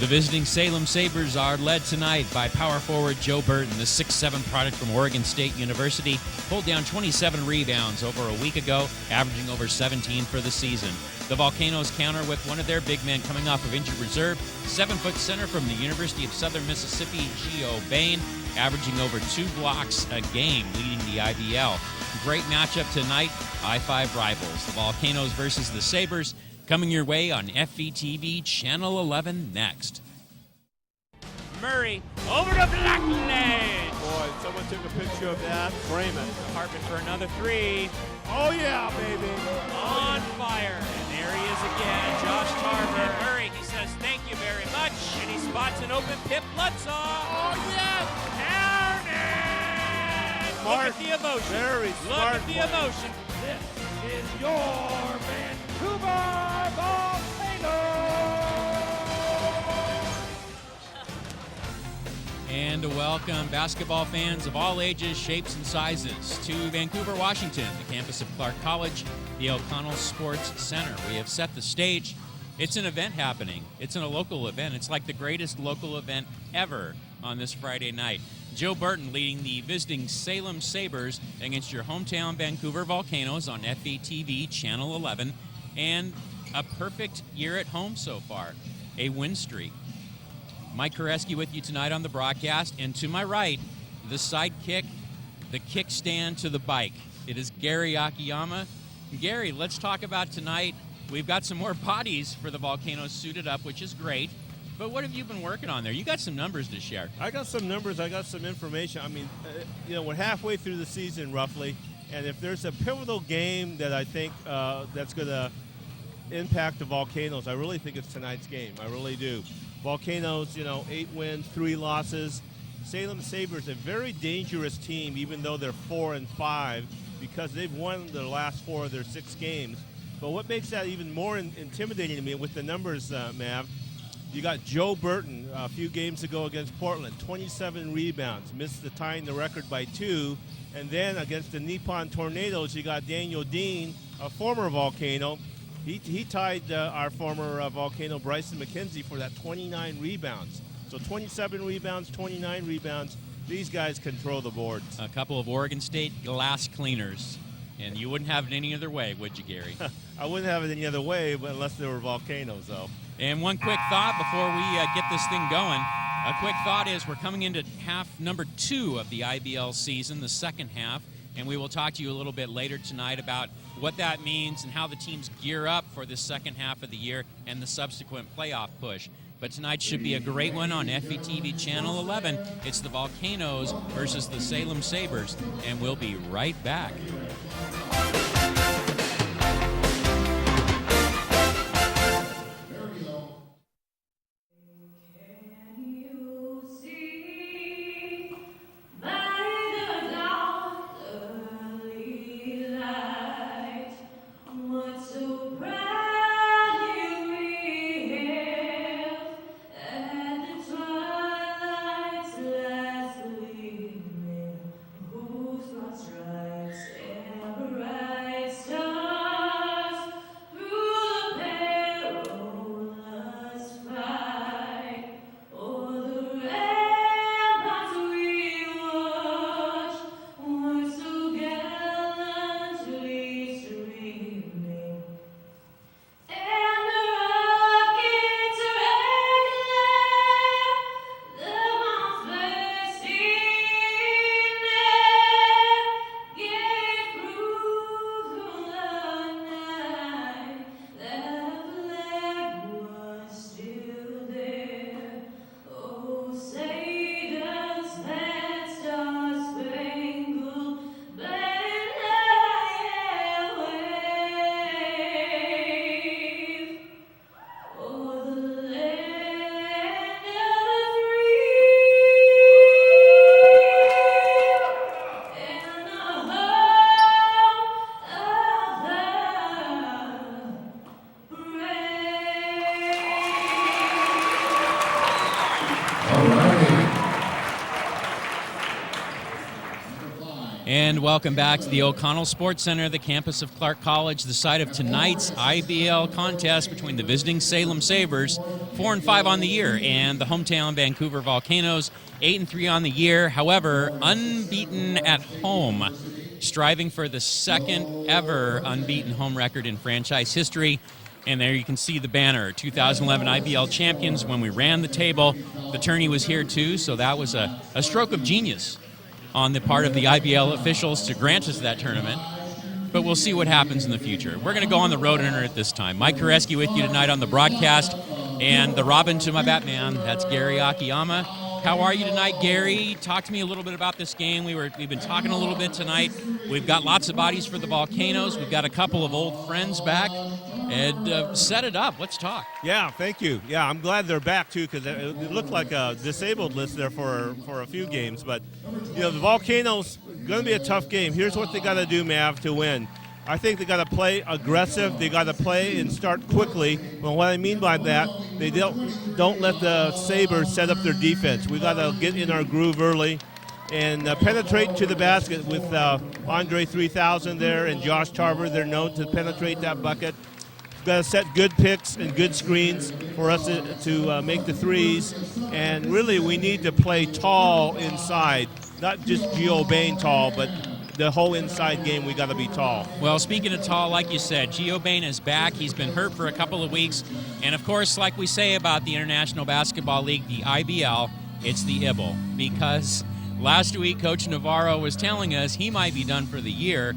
The visiting Salem Sabres are led tonight by power forward Joe Burton, the 6'7" product from Oregon State University. Pulled down 27 rebounds over a week ago, averaging over 17 for the season. The Volcanoes counter with one of their big men coming off of injured reserve, 7-foot center from the University of Southern Mississippi, Gio Bain, averaging over 2 blocks a game, leading the IBL. Great matchup tonight, I-5 rivals. The Volcanoes versus the Sabres, coming your way on FVTV Channel 11 next. Murray over to Blackledge. Boy, someone took a picture of that. Frame it. Hartman for another three. Oh, yeah, baby. On fire. And there he is again. Josh Tarver. Murray, he says thank you very much. And he spots an open Pip Lutzow. Oh, yes. Down it. Look at the emotion. Very Look smart at the play. emotion. This is your Vancouver Volcanoes! And to welcome basketball fans of all ages, shapes, and sizes to Vancouver, Washington, the campus of Clark College, the O'Connell Sports Center. We have set the stage. It's an event happening. It's a local event. It's like the greatest local event ever on this Friday night. Joe Burton leading the visiting Salem Sabres against your hometown Vancouver Volcanoes on FVTV Channel 11. And a perfect year at home so far. A win streak. Mike Koreski with you tonight on the broadcast. And to my right, the sidekick, the kickstand to the bike. It is Gary Akiyama. Gary, let's talk about tonight. We've got some more bodies for the Volcanoes suited up, which is great. But what have you been working on there? You got some numbers to share. I got some numbers. I got some information. I mean, we're halfway through the season, roughly. And if there's a pivotal game that I think that's going to impact the Volcanoes, I really think it's tonight's game. I really do. Volcanoes, 8 wins, 3 losses. Salem Sabres, a very dangerous team, even though they're 4-5, because they've won their last 4 of their 6 games. But what makes that even more intimidating to me with the numbers, Mav, you got Joe Burton a few games ago against Portland, 27 rebounds, missed tying the record by 2. And then against the Nippon Tornadoes, you got Daniel Dean, a former Volcano. He tied our former Volcano Bryson McKenzie for that 29 rebounds. So 27 rebounds, 29 rebounds. These guys control the boards. A couple of Oregon State glass cleaners. And you wouldn't have it any other way, would you, Gary? I wouldn't have it any other way unless there were Volcanoes, though. And one quick thought before we get this thing going. A quick thought is we're coming into half number 2 of the IBL season, the second half. And we will talk to you a little bit later tonight about what that means and how the teams gear up for the second half of the year and the subsequent playoff push. But tonight should be a great one on FVTV Channel 11. It's the Volcanoes versus the Salem Sabres, and we'll be right back. welcome back to the O'Connell Sports Center, the campus of Clark College, the site of tonight's IBL contest between the visiting Salem Sabres, 4-5 on the year, and the hometown Vancouver Volcanoes, 8-3 on the year. However, unbeaten at home, striving for the second ever unbeaten home record in franchise history. And there you can see the banner, 2011 IBL champions. When we ran the table, the tourney was here too, so that was a stroke of genius on the part of the IBL officials to grant us that tournament. But we'll see what happens in the future. We're going to go on the road internet this time. Mike Koreski with you tonight on the broadcast, and the Robin to my Batman, that's Gary Akiyama. How are you tonight, Gary? Talk to me a little bit about this game. We've been talking a little bit tonight. We've got lots of bodies for the Volcanoes. We've got a couple of old friends back. And set it up. Let's talk. Yeah, thank you. Yeah, I'm glad they're back, too, because it looked like a disabled list there for a few games. But, the Volcanoes, going to be a tough game. Here's what they got to do, Mav, to win. I think they got to play aggressive. They got to play and start quickly. Well, what I mean by that, they don't let the Sabres set up their defense. We got to get in our groove early and penetrate to the basket with Andre 3000 there and Josh Tarver. They're known to penetrate that bucket. Got to set good picks and good screens for us to make the threes. And really, we need to play tall inside, not just Gio Bain tall, but the whole inside game, we got to be tall. Well, speaking of tall, like you said, Gio Bain is back. He's been hurt for a couple of weeks. And, of course, like we say about the International Basketball League, the IBL, it's the IBL. Because last week, Coach Navarro was telling us he might be done for the year.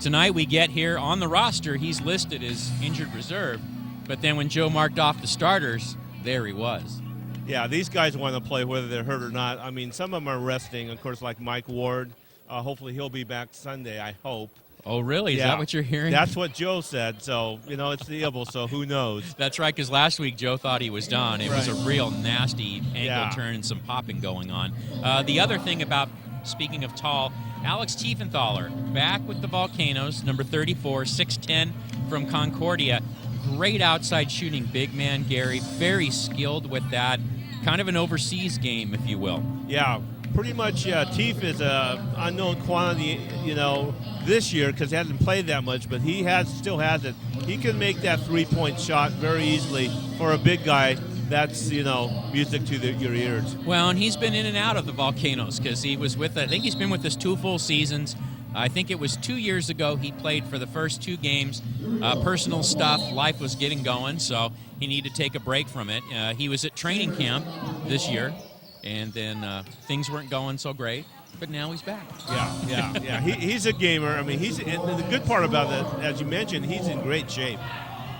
Tonight we get here on the roster, he's listed as injured reserve, but then when Joe marked off the starters, there he was. Yeah, these guys want to play whether they're hurt or not. I mean, some of them are resting, of course, like Mike Ward. Hopefully he'll be back Sunday, I hope. Oh, really? Is that what you're hearing? That's what Joe said, so, it's the IBL, so who knows? That's right, because last week Joe thought he was done. It was a real nasty ankle turn and some popping going on. The other thing about, speaking of tall, Alex Tiefenthaler back with the Volcanoes, number 34, 6'10", from Concordia. Great outside shooting big man, Gary. Very skilled with that. Kind of an overseas game, if you will. Yeah, pretty much Tief is an unknown quantity, this year because he hasn't played that much, but he still has it. He can make that three-point shot very easily for a big guy. That's, music to your ears. Well, and he's been in and out of the Volcanoes because he was I think he's been with us 2 full seasons. I think it was 2 years ago he played for the first 2 games. Personal stuff, life was getting going, so he needed to take a break from it. He was at training camp this year, and then things weren't going so great, but now he's back. Yeah. He's a gamer. I mean, the good part about it, as you mentioned, he's in great shape.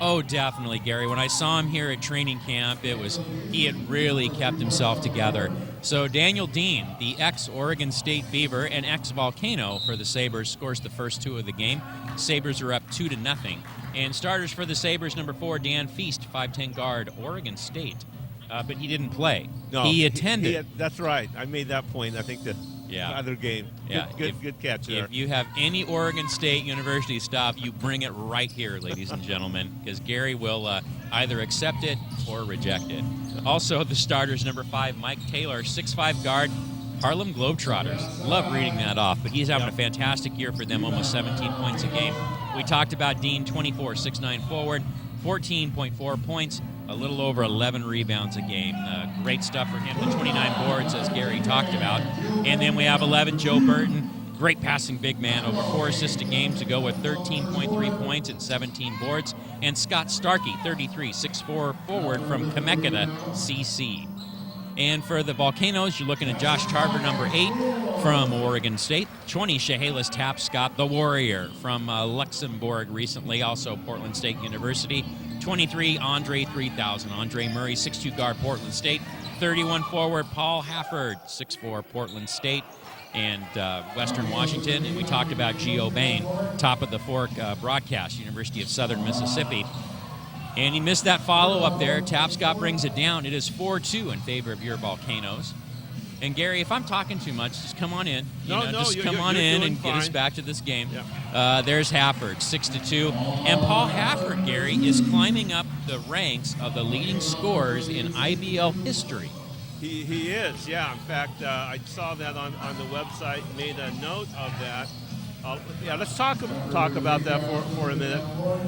Oh, definitely, Gary. When I saw him here at training camp, he had really kept himself together. So Daniel Dean, the ex-Oregon State Beaver and ex-Volcano for the Sabres, scores the first 2 of the game. Sabres are up 2-0. And starters for the Sabres, number 4, Dan Feast, 5'10" guard, Oregon State. But he didn't play. No, he attended. That's right. I made that point, I think, the other game. Yeah. Good catch there. If you have any Oregon State University stuff, you bring it right here, ladies and gentlemen, because Gary will either accept it or reject it. Also, the starters, number 5, Mike Taylor, 6'5" guard, Harlem Globetrotters. Love reading that off, but he's having a fantastic year for them, almost 17 points a game. We talked about Dean, 24, 6'9" forward, 14.4 points, a little over 11 rebounds a game. Great stuff for him. The 29 boards, as Gary talked about. And then we have 11, Joe Burton. Great passing big man, over 4 assists a game to go with 13.3 points and 17 boards. And Scott Starkey, 33, 6'4" forward from Temecula, CC. And for the Volcanoes, you're looking at Josh Tarver, number 8 from Oregon State. 20, Chehalis Tapscott, the Warrior from Luxembourg recently, also Portland State University. 23, Andre 3000. Andre Murray, 6'2" guard, Portland State. 31 forward, Paul Hafford, 6'4", Portland State and Western Washington. And we talked about Gio Bain, top of the fork broadcast, University of Southern Mississippi. And he missed that follow-up there. Tapscott brings it down. It is 4-2 in favor of your Volcanoes. And, Gary, if I'm talking too much, just come on in. Just come on in and get us back to this game. Yeah. There's Hafford, 6-2. And Paul Hafford, Gary, is climbing up the ranks of the leading scorers in IBL history. He is, yeah. In fact, I saw that on the website, made a note of that. Yeah, let's talk about that for a minute.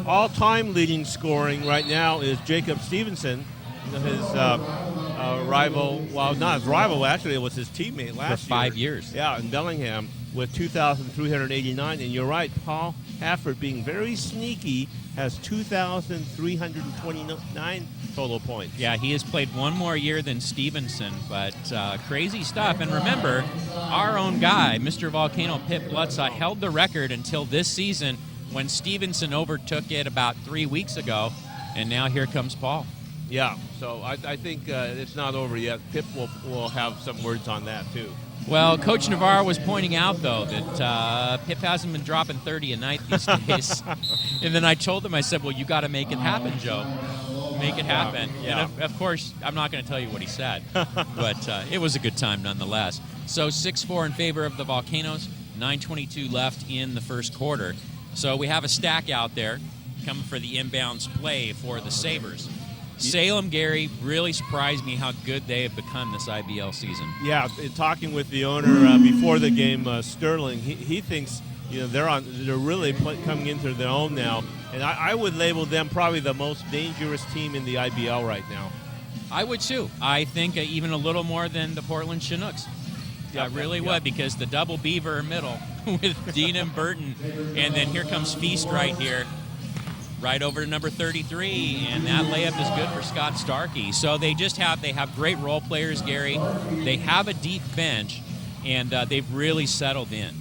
All-time leading scoring right now is Jacob Stevenson, his rival. Well, not his rival, actually, it was his teammate last year. For 5 years. Yeah, in Bellingham with 2,389. And you're right, Paul Hafford, being very sneaky, has 2,329 total points. Yeah, he has played one more year than Stevenson, but crazy stuff. And remember, our own guy, Mr. Volcano Pip Blutza, held the record until this season when Stevenson overtook it about 3 weeks ago, and now here comes Paul. Yeah, so I think it's not over yet. Pip will have some words on that, too. Well, Coach Navarro was pointing out, though, that Pip hasn't been dropping 30 a night these days. And then I told him, I said, well, you got to make it happen, Joe. Make it happen. Yeah. And, of course, I'm not going to tell you what he said, but it was a good time nonetheless. So 6-4 in favor of the Volcanoes, 9:22 left in the first quarter. So we have a stack out there coming for the inbounds play for the Sabres. Salem, Gary, really surprised me how good they have become this IBL season. Yeah, in talking with the owner before the game, Sterling, he thinks they're really coming into their own now, and I would label them probably the most dangerous team in the IBL right now. I would too. I think even a little more than the Portland Chinooks. I really would, because the double beaver middle with Dean and Burton, and then here comes Feast right here. Right over to number 33, and that layup is good for Scott Starkey. So they have great role players, Gary. They have a deep bench, and they've really settled in.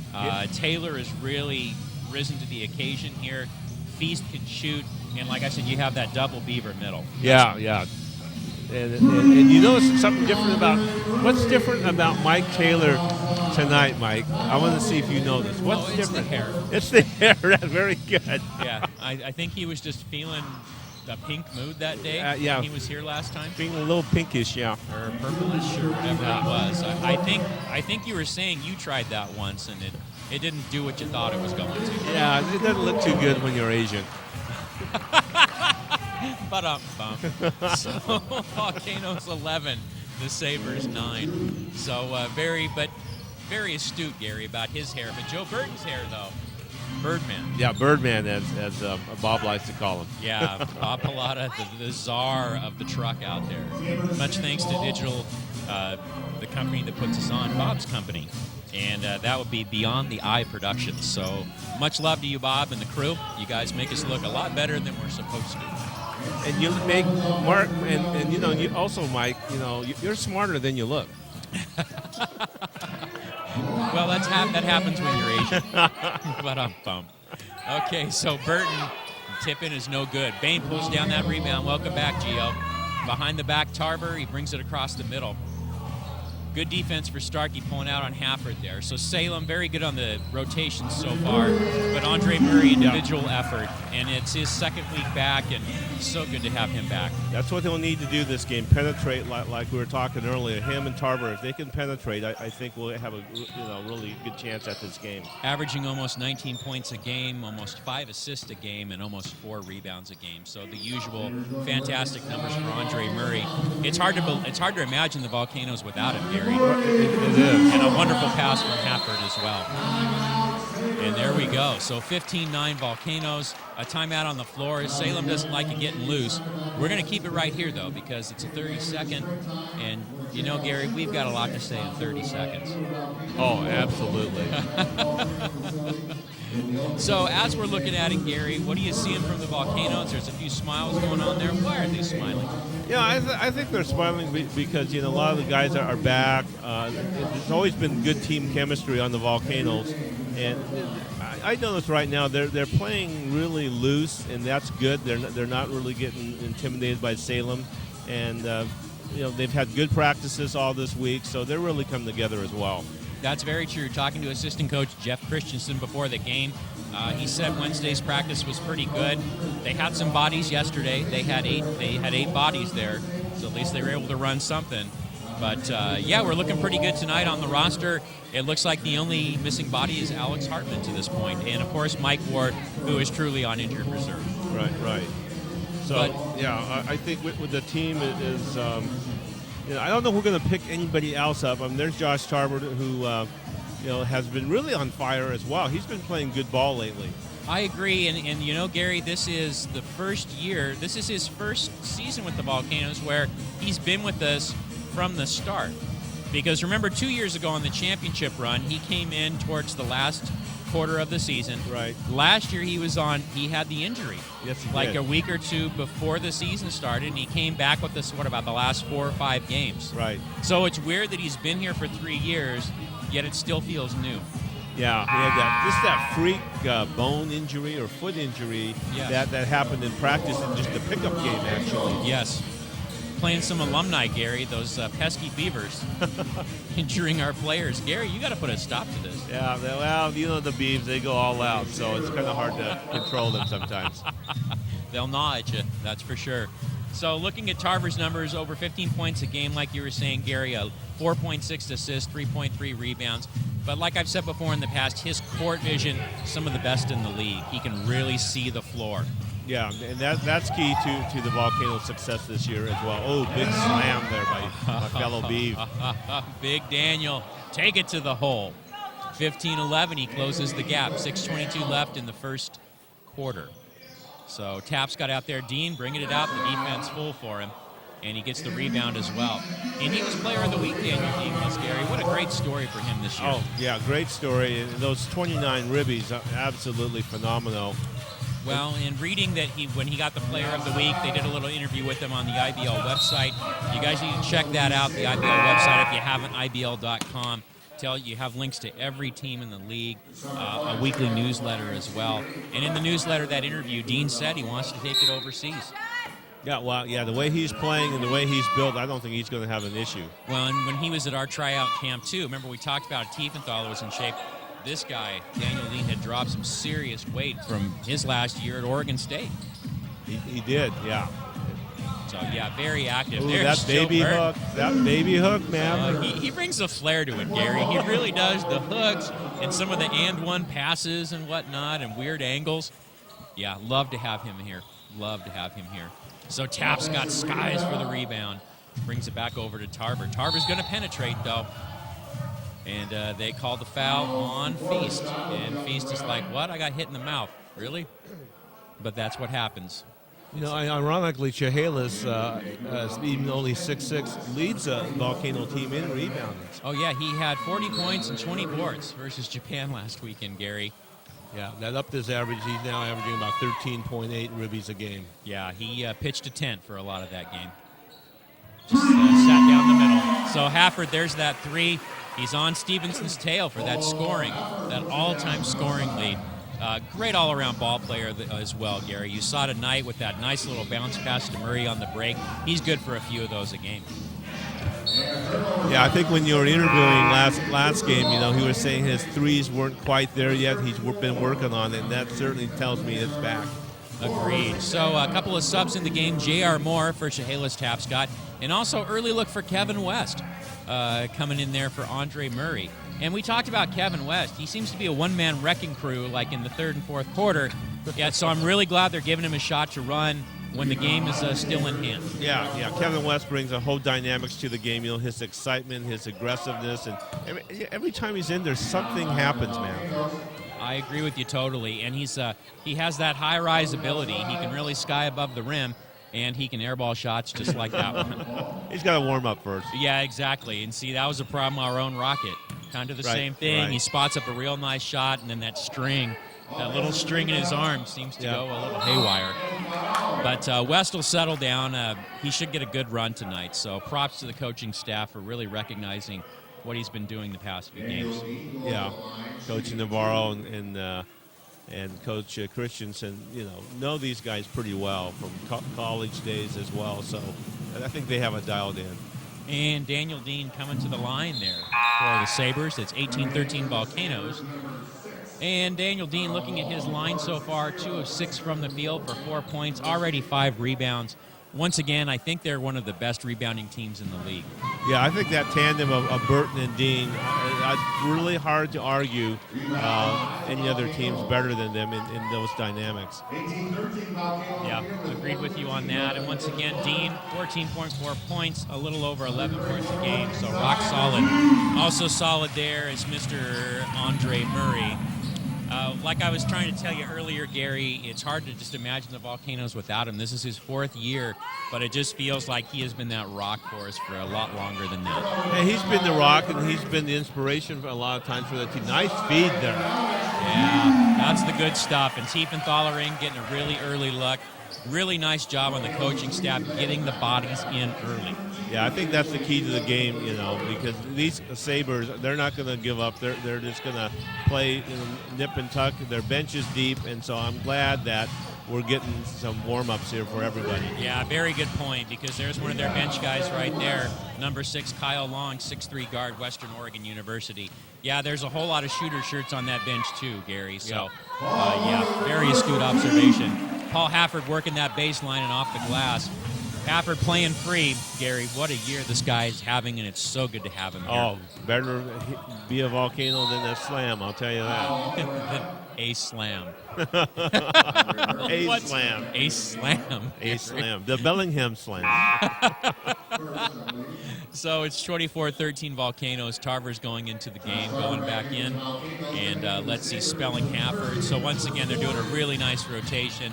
Taylor has really risen to the occasion here. Feast can shoot, and like I said, you have that double beaver middle. Yeah. And you know something different what's different about Mike Taylor tonight, Mike? I want to see if you know this. What's different? It's the hair. It's the hair. That's very good. Yeah, I think he was just feeling the pink mood that day. Yeah. When he was here last time. Being a little pinkish, yeah. Or purplish, or whatever it was. I think you were saying you tried that once, and it didn't do what you thought it was going to. Yeah, it doesn't look too good when you're Asian. So Volcanoes 11, the Sabres 9. So very astute, Gary, about his hair. But Joe Burton's hair, though, Birdman. Yeah, Birdman, as Bob likes to call him. Yeah, Bob Pilata, the czar of the truck out there. Much thanks to Digital, the company that puts us on, Bob's company. And that would be Beyond the Eye Productions. So much love to you, Bob, and the crew. You guys make us look a lot better than we're supposed to. And you make Mark, and you also, Mike, you're smarter than you look. Well, that happens when you're Asian. Okay, so Burton, tip-in is no good. Bain pulls down that rebound. Welcome back, Gio. Behind the back, Tarver, he brings it across the middle. Good defense for Starkey pulling out on Hafford there. So Salem, very good on the rotation so far. But Andre Murray, individual effort. And it's his second week back, and so good to have him back. That's what they'll need to do this game, penetrate like we were talking earlier. Him and Tarver, if they can penetrate, I think we'll have a really good chance at this game. Averaging almost 19 points a game, almost 5 assists a game, and almost 4 rebounds a game. So the usual fantastic numbers for Andre Murray. It's hard to imagine the Volcanoes without him, Gary. It is. And a wonderful pass from Hafford as well. And there we go. So 15-9 Volcanoes. A timeout on the floor. Salem doesn't like it getting loose. We're going to keep it right here, though, because it's a 30-second. And, Gary, we've got a lot to say in 30 seconds. Oh, absolutely. So as we're looking at it, Gary, what are you seeing from the Volcanoes? There's a few smiles going on there. Why are they smiling? Yeah, I think they're smiling because a lot of the guys are back. There's always been good team chemistry on the Volcanoes, and I notice right now they're playing really loose, and that's good. They're not really getting intimidated by Salem, and they've had good practices all this week, so they're really coming together as well. That's very true. Talking to assistant coach Jeff Christensen before the game, he said Wednesday's practice was pretty good. They had some bodies yesterday. They had eight bodies there, so at least they were able to run something. But we're looking pretty good tonight on the roster. It looks like the only missing body is Alex Hartman to this point, and of course Mike Ward, who is truly on injured reserve. Right. So I think with the team is. I don't know if we're going to pick anybody else up. There's Josh Tarver, who has been really on fire as well. He's been playing good ball lately. I agree, and Gary, this is the first year. This is his first season with the Volcanoes where he's been with us from the start. Because remember, 2 years ago on the championship run, he came in towards the last quarter of the season. Right. Last year he had the injury. Yes, he like did. a week or two before the season started, and he came back with us, about the last 4 or 5 games. Right. So it's weird that he's been here for 3 years, yet it still feels new. Yeah, he had that freak bone injury or foot injury that happened in practice in just the pickup game, actually. Yes. Playing some alumni, Gary, those pesky Beavers, injuring our players. Gary, you got to put a stop to this. Yeah, the Beavs, they go all out, so it's kind of hard to control them sometimes. They'll gnaw at you, that's for sure. So looking at Tarver's numbers, over 15 points a game, like you were saying, Gary, 4.6 assists, 3.3 rebounds. But like I've said before in the past, his court vision, some of the best in the league. He can really see the floor. Yeah, and that's key to the Volcanoes' success this year as well. Oh, big slam there by my fellow Beav. Big Daniel, take it to the hole. 15-11, he closes the gap. 6:22 left in the first quarter. So Taps got out there. Dean bringing it out. The defense full for him. And he gets the rebound as well. And he was player of the week, Daniel Dean was, Gary. What a great story for him this year. Oh, yeah, great story. And those 29 ribbies, absolutely phenomenal. Well, in reading that when he got the player of the week, they did a little interview with him on the IBL website. You guys need to check that out, the IBL website, if you haven't, IBL.com. You have links to every team in the league, a weekly newsletter as well. And in the newsletter, that interview, Dean said he wants to take it overseas. Yeah, well, the way he's playing and the way he's built, I don't think he's going to have an issue. Well, and when he was at our tryout camp, too, remember we talked about Tiefenthal was in shape. This guy, Daniel Dean, had dropped some serious weight from his last year at Oregon State. He did, yeah. So, yeah, very active. Ooh, There's that baby hook. That baby hook, man. He brings a flair to it, Gary. He really does. The hooks and some of the and-one passes and whatnot and weird angles. Yeah, love to have him here. Love to have him here. So Taps got skies for the rebound. Brings it back over to Tarver. Tarver's going to penetrate, though. And they called the foul on Feast. And Feast is like, what? I got hit in the mouth. Really? But that's what happens. Ironically, Chehalis, even only 6'6", leads a Volcano team in rebounding. Oh, yeah, he had 40 points and 20 boards versus Japan last weekend, Gary. Yeah, that upped his average. He's now averaging about 13.8 ribbies a game. Yeah, he pitched a tent for a lot of that game. Just sat down the middle. So Hafford, there's that three. He's on Stevenson's tail for that scoring, that all-time scoring lead. Great all-around ball player as well, Gary. You saw tonight with that nice little bounce pass to Murray on the break. He's good for a few of those a game. Yeah, I think when you were interviewing last game, he was saying his threes weren't quite there yet. He's been working on it, and that certainly tells me it's back. Agreed. So a couple of subs in the game. J.R. Moore for Chehalis Tapscott, and also early look for Kevin West coming in there for Andre Murray. And we talked about Kevin West. He seems to be a one-man wrecking crew like in the third and fourth quarter. Yeah, so I'm really glad they're giving him a shot to run when the game is still in hand. Yeah. Kevin West brings a whole dynamics to the game. His excitement, his aggressiveness, and every time he's in there, something happens, man. I agree with you totally. And he has that high-rise ability. He can really sky above the rim, and he can airball shots just like that one. He's got to warm up first. Yeah, exactly. And see, that was a problem our own Rocket. Kind of the same thing. Right. He spots up a real nice shot, and then that little string in his arm seems to go a little haywire. But West will settle down. He should get a good run tonight. So props to the coaching staff for really recognizing what he's been doing the past few games. Yeah, Coach Navarro and Coach Christensen, know these guys pretty well from college days as well. So I think they have it dialed in. And Daniel Dean coming to the line there for the Sabres. It's 18-13 Volcanoes. And Daniel Dean looking at his line so far, 2 of 6 from the field for 4 points, already 5 rebounds. Once again, I think they're one of the best rebounding teams in the league. Yeah, I think that tandem of Burton and Dean It's really hard to argue any other team's better than them in those dynamics. Yeah, agreed with you on that. And once again, Dean, 14.4 points, a little over 11 points a game, so rock solid. Also solid there is Mr. Andre Murray. Like I was trying to tell you earlier, Gary, it's hard to just imagine the Volcanoes without him. This is his 4th year, but it just feels like he has been that rock for us for a lot longer than that. Yeah, he's been the rock, and he's been the inspiration for a lot of times for the team. Nice feed there. Yeah, that's the good stuff. And Tiefenthaler in getting a really early look. Really nice job on the coaching staff getting the bodies in early. Yeah, I think that's the key to the game, because these Sabres, they're not going to give up. They're just going to play nip and tuck. Their bench is deep, and so I'm glad that we're getting some warm-ups here for everybody. Yeah, very good point, because there's one of their bench guys right there, number 6, Kyle Long, 6'3" guard, Western Oregon University. Yeah, there's a whole lot of shooter shirts on that bench too, Gary. So, very astute observation. Paul Hafford working that baseline and off the glass. Hafford playing free. Gary, what a year this guy is having, and it's so good to have him here. Oh, better be a Volcano than a Slam, I'll tell you that. A Slam. A Slam. A Slam. A Slam. The Bellingham Slam. So it's 24-13 Volcanoes. Tarver's going into the game, going back in. And let's see, Spelling Hafford. So once again, they're doing a really nice rotation,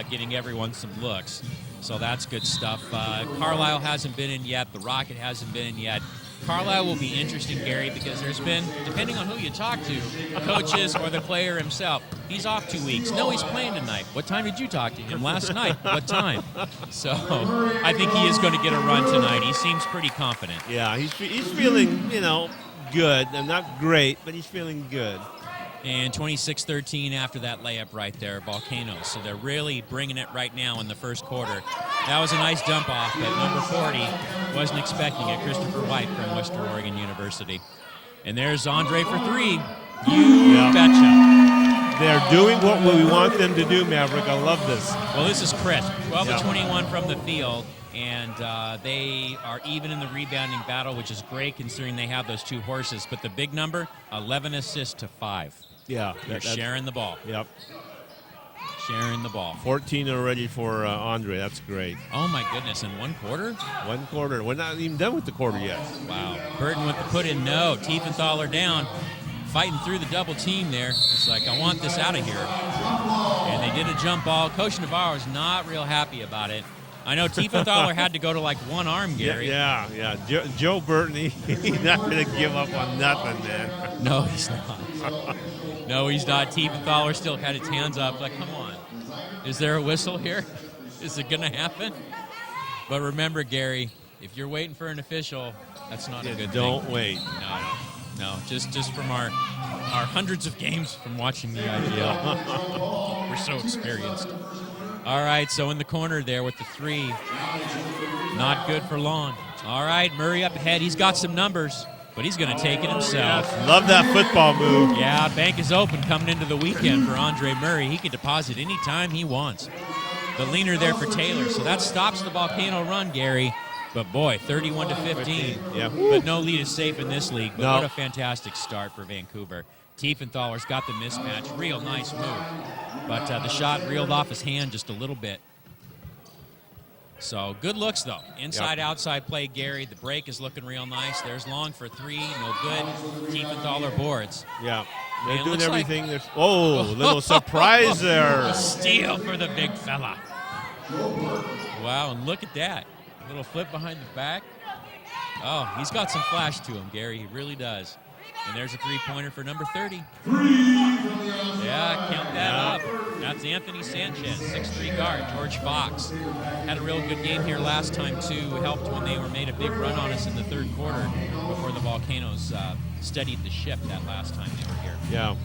getting everyone some looks. So that's good stuff. Carlisle hasn't been in yet. The Rocket hasn't been in yet. Carlisle will be interesting, Gary, because there's been, depending on who you talk to, coaches or the player himself, he's off 2 weeks. No, he's playing tonight. What time did you talk to him? Last night. What time? So I think he is going to get a run tonight. He seems pretty confident. Yeah, he's feeling, good. And not great, but he's feeling good. And 26-13 after that layup right there, Volcanoes. So they're really bringing it right now in the first quarter. That was a nice dump off, but number 40 wasn't expecting it. Christopher White from Western Oregon University. And there's Andre for 3. You betcha. They're doing what we want them to do, Maverick. I love this. Well, this is crisp. 12-21 from the field. And they are even in the rebounding battle, which is great considering they have those 2 horses. But the big number, 11 assists to 5. Yeah. They're sharing the ball. Yep. Sharing the ball. 14 already for Andre. That's great. Oh, my goodness. In 1 quarter? 1 quarter. We're not even done with the quarter yet. Wow. Burton with the put-in. No. Tiefenthaler down. Fighting through the double team there. It's like, I want this out of here. And they did a jump ball. Coach Navarro is not real happy about it. I know Tiefenthaler had to go to like one arm, Gary. Yeah. Joe Burton, he's not going to give up on nothing, man. No, he's not. No, he's not. Tiefenthaler still had his hands up. Like, come on. Is there a whistle here? Is it going to happen? But remember, Gary, if you're waiting for an official, that's not a good thing. Don't wait. No. Just from our hundreds of games from watching the IPL. We're so experienced. All right, so in the corner there with the 3. Not good for long. All right, Murray up ahead. He's got some numbers, but he's going to take it himself. Yes, love that football move. Yeah, bank is open coming into the weekend for Andre Murray. He can deposit any time he wants. The leaner there for Taylor, so that stops the Volcano run, Gary. But boy, 31-15. Yeah. But no lead is safe in this league. But what a fantastic start for Vancouver. Tiefenthaler's got the mismatch. Real nice move. But the shot reeled off his hand just a little bit. So good looks, though. Inside-outside play, Gary. The break is looking real nice. There's Long for 3. No good. Tiefenthaler boards. Yeah. They're doing everything. Little surprise there. A steal for the big fella. Wow, and look at that. A little flip behind the back. Oh, he's got some flash to him, Gary. He really does. And there's a 3-pointer for number 30. Yeah, count that up. That's Anthony Sanchez, 6'3" guard. George Fox had a real good game here last time, too. Helped when they made a big run on us in the 3rd quarter before the Volcanoes steadied the ship that last time they were here. Yeah.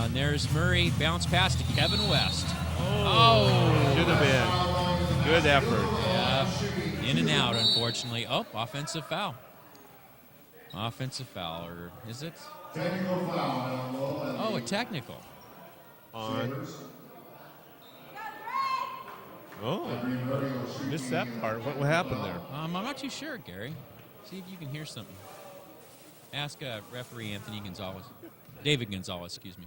And there's Murray. Bounce pass to Kevin West. Should have been. Good effort. Yeah. In and out, unfortunately. Oh, offensive foul. Offensive foul, or is it? Oh, a technical. On. Oh, missed that part. What happened there? I'm not too sure, Gary. See if you can hear something. Ask referee Anthony Gonzalez. David Gonzalez, excuse me.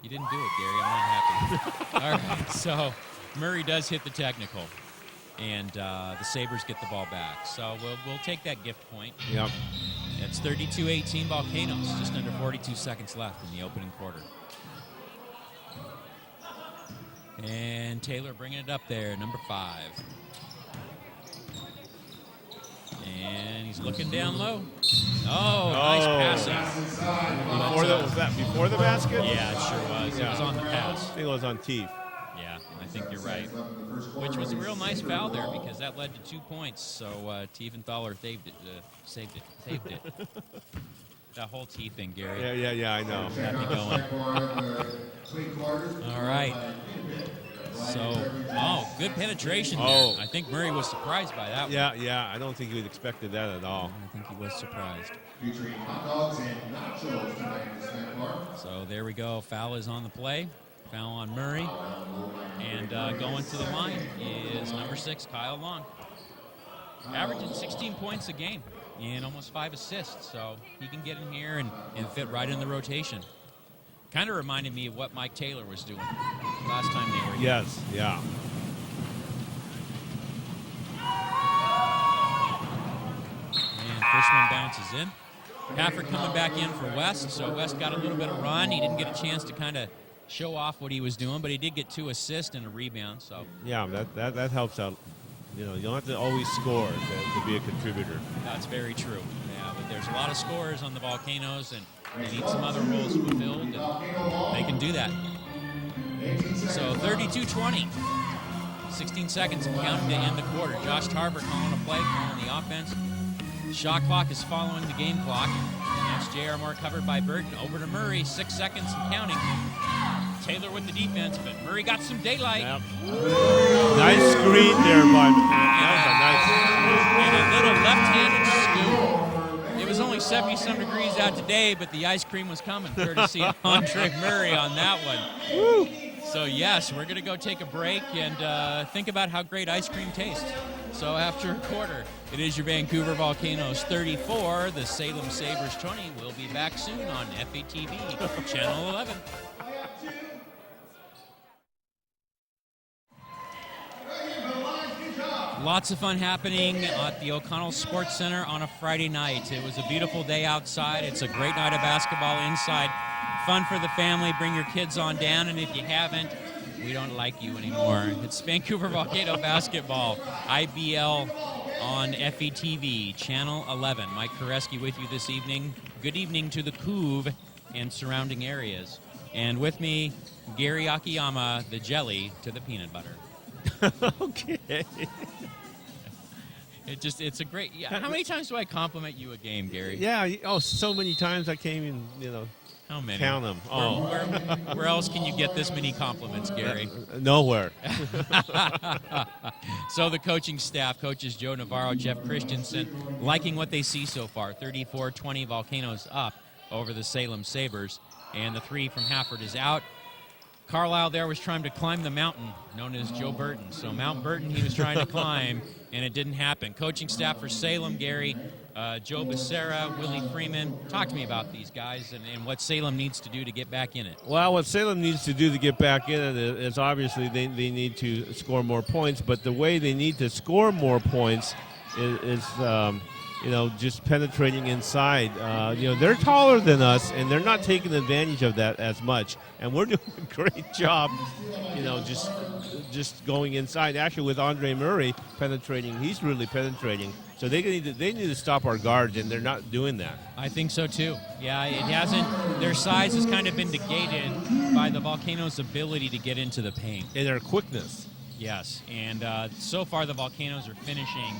You didn't do it, Gary. I'm not happy. All right, so Murray does hit the technical, and the Sabres get the ball back. So we'll take that gift point. Yep. It's 32-18 Volcanoes, just under 42 seconds left in the opening quarter. And Taylor bringing it up there, number 5. And he's looking down low. Oh, nice passing. Was that before the basket? Yeah, it sure was. Yeah. It was on the pass. I think it was on Teef. Yeah, I think you're right. Which was a real nice foul there because that led to 2 points. So Tiefenthaler saved it. That whole T thing, Gary. Yeah, I know. Got me going. All right. So, good penetration there. I think Murray was surprised by that one. Yeah, I don't think he expected that at all. I think he was surprised. So there we go. Foul is on the play. Foul on Murray. And going to the line is number 6, Kyle Long. Averaging 16 points a game and almost 5 assists. So he can get in here and fit right in the rotation. Kind of reminded me of what Mike Taylor was doing last time they were here. Yes, yeah. And first one bounces in. Pafford coming back in for West, so West got a little bit of run. He didn't get a chance to kind of show off what he was doing, but he did get 2 assists and a rebound. So yeah, that helps out. You don't have to always score to be a contributor. That's very true. Yeah, but there's a lot of scorers on the Volcanoes, and they need some other roles fulfilled, and they can do that. So 32-20. 16 seconds and counting to end the quarter. Josh Tarver calling a play, calling the offense. Shot clock is following the game clock. That's J.R. Moore covered by Burton. Over to Murray, 6 seconds and counting. Taylor with the defense, but Murray got some daylight. Yep. Nice screen there, bud. And a little left-handed scoop. It was only 70-some degrees out today, but the ice cream was coming, courtesy of Andre Murray on that one. Woo. So, yes, we're going to go take a break and think about how great ice cream tastes. So after a quarter, it is your Vancouver Volcanoes 34, the Salem Sabres 20. We'll be back soon on FATV, Channel 11. Lots of fun happening at the O'Connell Sports Center on a Friday night. It was a beautiful day outside. It's a great night of basketball inside. Fun for the family. Bring your kids on down, and if you haven't, we don't like you anymore. It's Vancouver Volcano basketball, IBL on FETV, Channel 11. Mike Koreski with you this evening. Good evening to the Couve and surrounding areas. And with me, Gary Akiyama, the jelly to the peanut butter. Okay. It's a great. Yeah. How many times do I compliment you a game, Gary? Yeah. Oh, so many times I can't even, How many? count them. Oh. Where else can you get this many compliments, Gary? Nowhere. So the coaching staff, coaches Joe Navarro, Jeff Christensen, liking what they see so far. 34-20 Volcanoes up over the Salem Sabres. And the 3 from Hafford is out. Carlisle there was trying to climb the mountain known as Joe Burton. So Mount Burton he was trying to climb, and it didn't happen. Coaching staff for Salem, Gary, Joe Becerra, Willie Freeman. Talk to me about these guys and what Salem needs to do to get back in it. Well, what Salem needs to do to get back in it is obviously they need to score more points, but the way they need to score more points is just penetrating inside. They're taller than us, and they're not taking advantage of that as much. And we're doing a great job, just going inside. Actually, with Andre Murray penetrating, he's really penetrating. So they need to stop our guards, and they're not doing that. I think so too. Yeah, it hasn't. Their size has kind of been negated by the Volcanoes' ability to get into the paint And their quickness. Yes, and so far the Volcanoes are finishing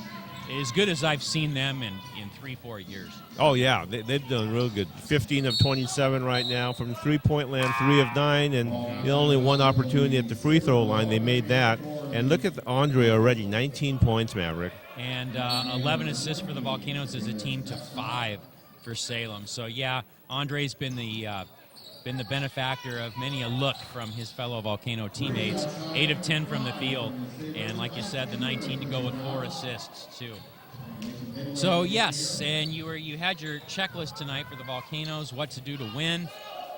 as good as I've seen them in 3-4 years. Oh, yeah, they've done real good. 15 of 27 right now from three-point land, 3 of 9, and only one opportunity at the free throw line. They made that. And look at Andre already, 19 points, Maverick. And 11 assists for the Volcanoes as a team to 5 for Salem. So, yeah, Andre's been the benefactor of many a look from his fellow Volcano teammates. 8 of 10 from the field. And like you said, the 19 to go with 4 assists, too. So yes, and you had your checklist tonight for the Volcanoes, what to do to win.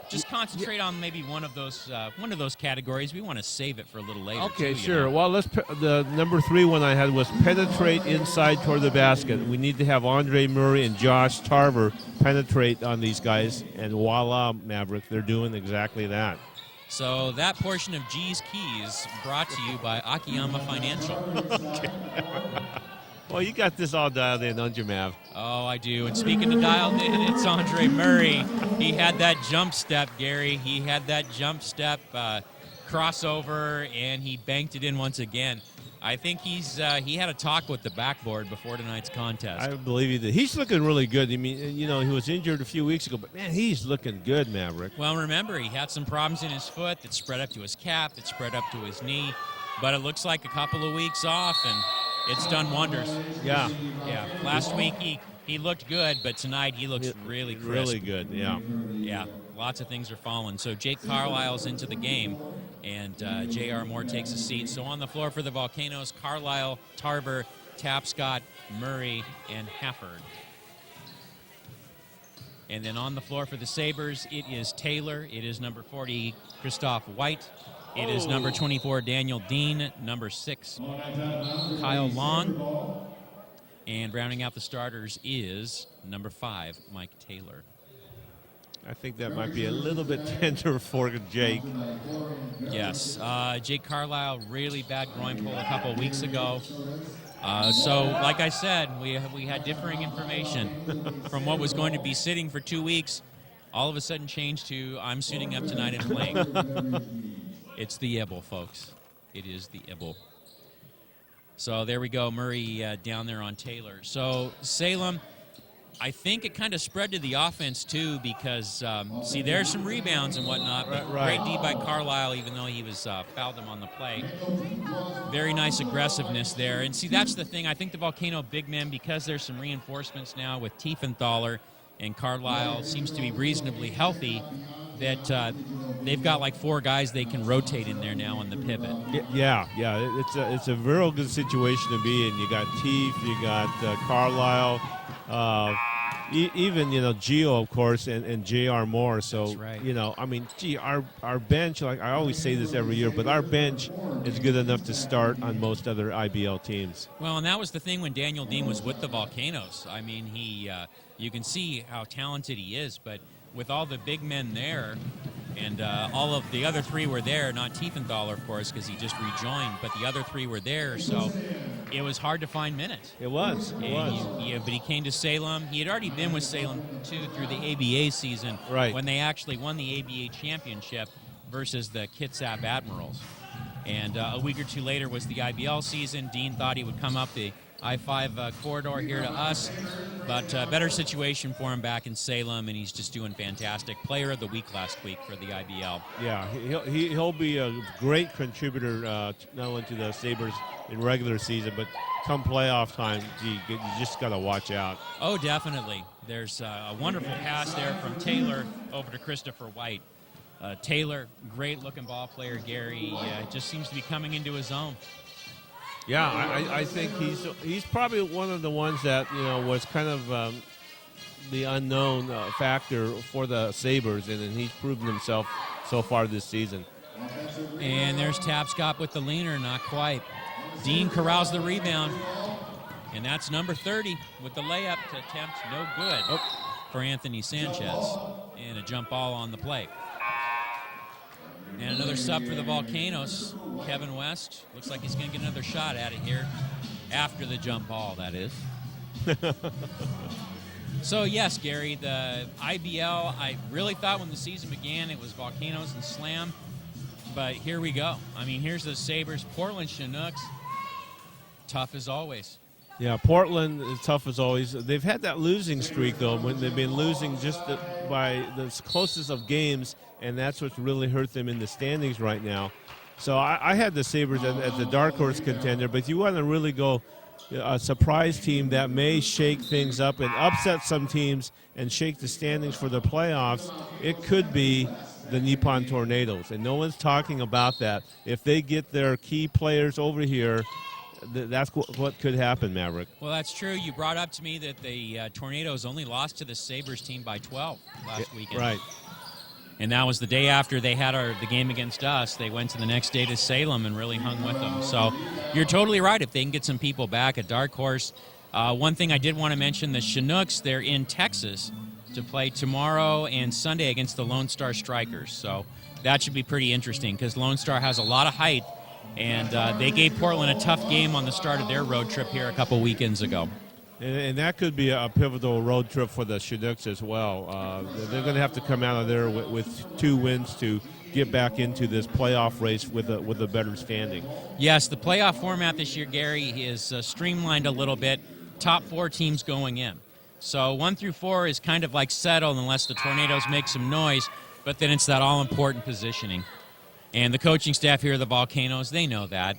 Just concentrate on maybe one of those categories. We want to save it for a little later. Okay, too, sure. Well, the number 3 one I had was penetrate inside toward the basket. We need to have Andre Murray and Josh Tarver penetrate on these guys, and voila, Maverick, they're doing exactly that. So that portion of G's Keys brought to you by Akiyama Financial. Well, you got this all dialed in, don't you, Mav? Oh, I do. And speaking of dialed in, it's Andre Murray. He had that jump step, Gary. He had that jump step crossover, and he banked it in once again. I think he had a talk with the backboard before tonight's contest. I believe he did. He's looking really good. I mean, he was injured a few weeks ago, but, man, he's looking good, Maverick. Well, remember, he had some problems in his foot that spread up to his calf, that spread up to his knee. But it looks like a couple of weeks off, and it's done wonders. Yeah. Yeah. Last week he looked good, but tonight he looks really crisp. Really good, yeah. Yeah. Lots of things are falling. So Jake Carlisle's into the game, and J.R. Moore takes a seat. So on the floor for the Volcanoes, Carlisle, Tarver, Tapscott, Murray, and Hafford. And then on the floor for the Sabres, it is Taylor. It is number 40, Christoph White. It is number 24, Daniel Dean. Number 6, Kyle Long. And rounding out the starters is number 5, Mike Taylor. I think that might be a little bit tender for Jake. Yes. Jake Carlisle, really bad groin pull a couple of weeks ago. So, like I said, we had differing information from what was going to be sitting for 2 weeks. All of a sudden changed to, I'm suiting up tonight and playing. It's the Ibble, folks. It is the Ibble. So there we go, Murray down there on Taylor. So Salem, I think it kind of spread to the offense too because, see, there's some rebounds and whatnot. But Right. Great D by Carlisle, even though he was fouled him on the play. Very nice aggressiveness there. And see, that's the thing. I think the Volcano big men, because there's some reinforcements now with Tiefenthaler and Carlisle seems to be reasonably healthy, that they've got like 4 guys they can rotate in there now on the pivot. Yeah. It's a real good situation to be in. You got Teef, you got Carlisle, even Gio, of course, and J.R. Moore. So That's right. I mean, our bench, like I always say this every year, but our bench is good enough to start on most other IBL teams. Well, and that was the thing when Daniel Dean was with the Volcanoes. I mean, you can see how talented he is, but with all the big men there, and all of the other 3 were there, not Tiefenthaler, of course, because he just rejoined, but the other 3 were there, so it was hard to find minutes. It was. But he came to Salem. He had already been with Salem, too, through the ABA season, right, when they actually won the ABA championship versus the Kitsap Admirals. And a week or 2 later was the IBL season. Dean thought he would come up the I-5 corridor here to us, but better situation for him back in Salem, and he's just doing fantastic. Player of the week last week for the IBL. Yeah, he'll be a great contributor not only to the Sabres in regular season, but come playoff time, you just got to watch out. Oh, definitely. There's a wonderful pass there from Taylor over to Christopher White. Taylor, great-looking ball player, Gary. Just seems to be coming into his own. Yeah, I think he's probably one of the ones that was kind of the unknown factor for the Sabres, and he's proven himself so far this season. And there's Tapscott with the leaner, not quite. Dean corrals the rebound, and that's number 30 with the layup to attempt, no good for Anthony Sanchez, and a jump ball on the play. And another sub for the Volcanoes, Kevin West. Looks like he's going to get another shot at it here after the jump ball, that is. So, yes, Gary, the IBL, I really thought when the season began it was Volcanoes and Slam, but here we go. I mean, here's the Sabres, Portland Chinooks, tough as always. Yeah, Portland is tough as always. They've had that losing streak, though, when they've been losing just by the closest of games, and that's what's really hurt them in the standings right now. So I had the Sabres as a dark horse contender, but if you want to really go a surprise team that may shake things up and upset some teams and shake the standings for the playoffs, it could be the Nippon Tornadoes, and no one's talking about that. If they get their key players over here, that's what could happen, Maverick. Well, that's true. You brought up to me that the Tornadoes only lost to the Sabres team by 12 last weekend. Right. And that was the day after they had the game against us. They went to the next day to Salem and really hung with them. So you're totally right. If they can get some people back at Dark Horse. One thing I did want to mention, the Chinooks, they're in Texas to play tomorrow and Sunday against the Lone Star Strikers. So that should be pretty interesting because Lone Star has a lot of height, and they gave Portland a tough game on the start of their road trip here a couple weekends ago. And that could be a pivotal road trip for the Chinooks as well. They're going to have to come out of there with 2 wins to get back into this playoff race with a better standing. Yes, the playoff format this year, Gary, is streamlined a little bit. Top 4 teams going in. So 1 through 4 is kind of like settled unless the Tornadoes make some noise, but then it's that all-important positioning. And the coaching staff here at the Volcanoes, they know that.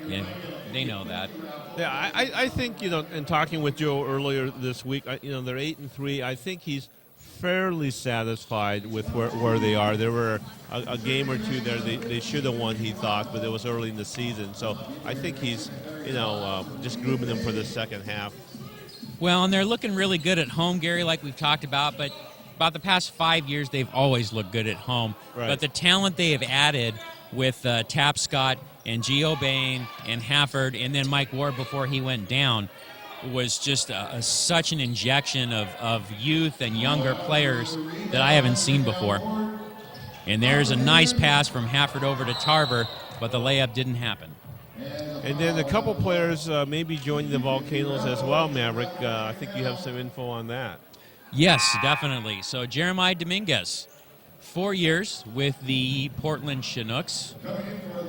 Yeah, they know that. Yeah, I think, in talking with Joe earlier this week, they're 8-3. I think he's fairly satisfied with where they are. There were a game or two there they should have won, he thought, but it was early in the season. So I think he's, just grooming them for the second half. Well, and they're looking really good at home, Gary, like we've talked about, but about the past 5 years, they've always looked good at home. Right. But the talent they have added with Tapscott and Gio Bain and Hafford and then Mike Ward before he went down was just such an injection of youth and younger players that I haven't seen before. And there's a nice pass from Hafford over to Tarver, but the layup didn't happen. And then a couple players maybe joining the Volcanoes as well, Maverick. I think you have some info on that. Yes, definitely. So Jeremiah Dominguez, 4 years with the Portland Chinooks,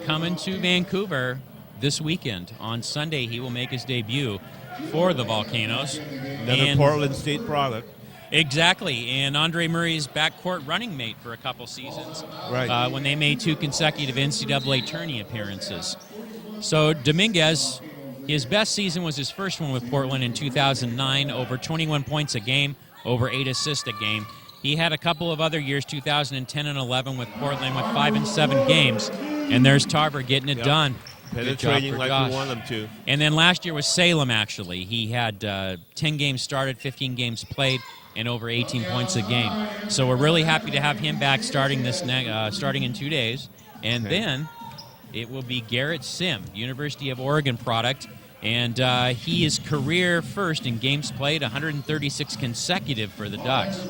coming to Vancouver this weekend. On Sunday, he will make his debut for the Volcanoes. Another Portland State product. Exactly, and Andre Murray's backcourt running mate for a couple seasons. Right. When they made 2 consecutive NCAA tourney appearances. So Dominguez, his best season was his first one with Portland in 2009, over 21 points a game, over 8 assists a game. He had a couple of other years, 2010 and 11 with Portland with 5 and 7 games, and there's Tarver getting it done. Penetrating like we want them to. And then last year was Salem, actually. He had 10 games started, 15 games played, and over 18 points a game. So we're really happy to have him back starting starting in 2 days. And then it will be Garrett Sim, University of Oregon product, and he is career first in games played, 136 consecutive for the Ducks.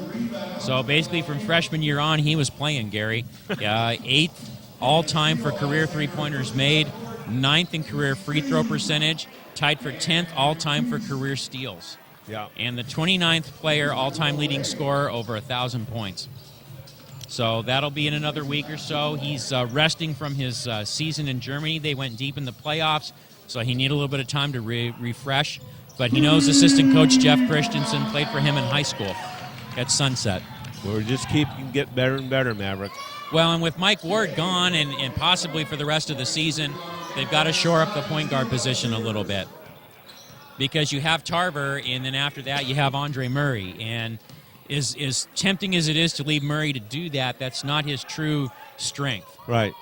So basically from freshman year on, he was playing, Gary. 8th all-time for career three-pointers made, 9th in career free throw percentage, tied for 10th all-time for career steals. Yeah. And the 29th player all-time leading scorer over 1,000 points. So that'll be in another week or so. He's resting from his season in Germany. They went deep in the playoffs, so he needed a little bit of time to refresh. But he knows assistant coach Jeff Christensen played for him in high school at Sunset. We're just keeping getting better and better, Maverick. Well, and with Mike Ward gone and possibly for the rest of the season, they've got to shore up the point guard position a little bit. Because you have Tarver, and then after that you have Andre Murray. And as tempting as it is to leave Murray to do that, that's not his true strength. Right.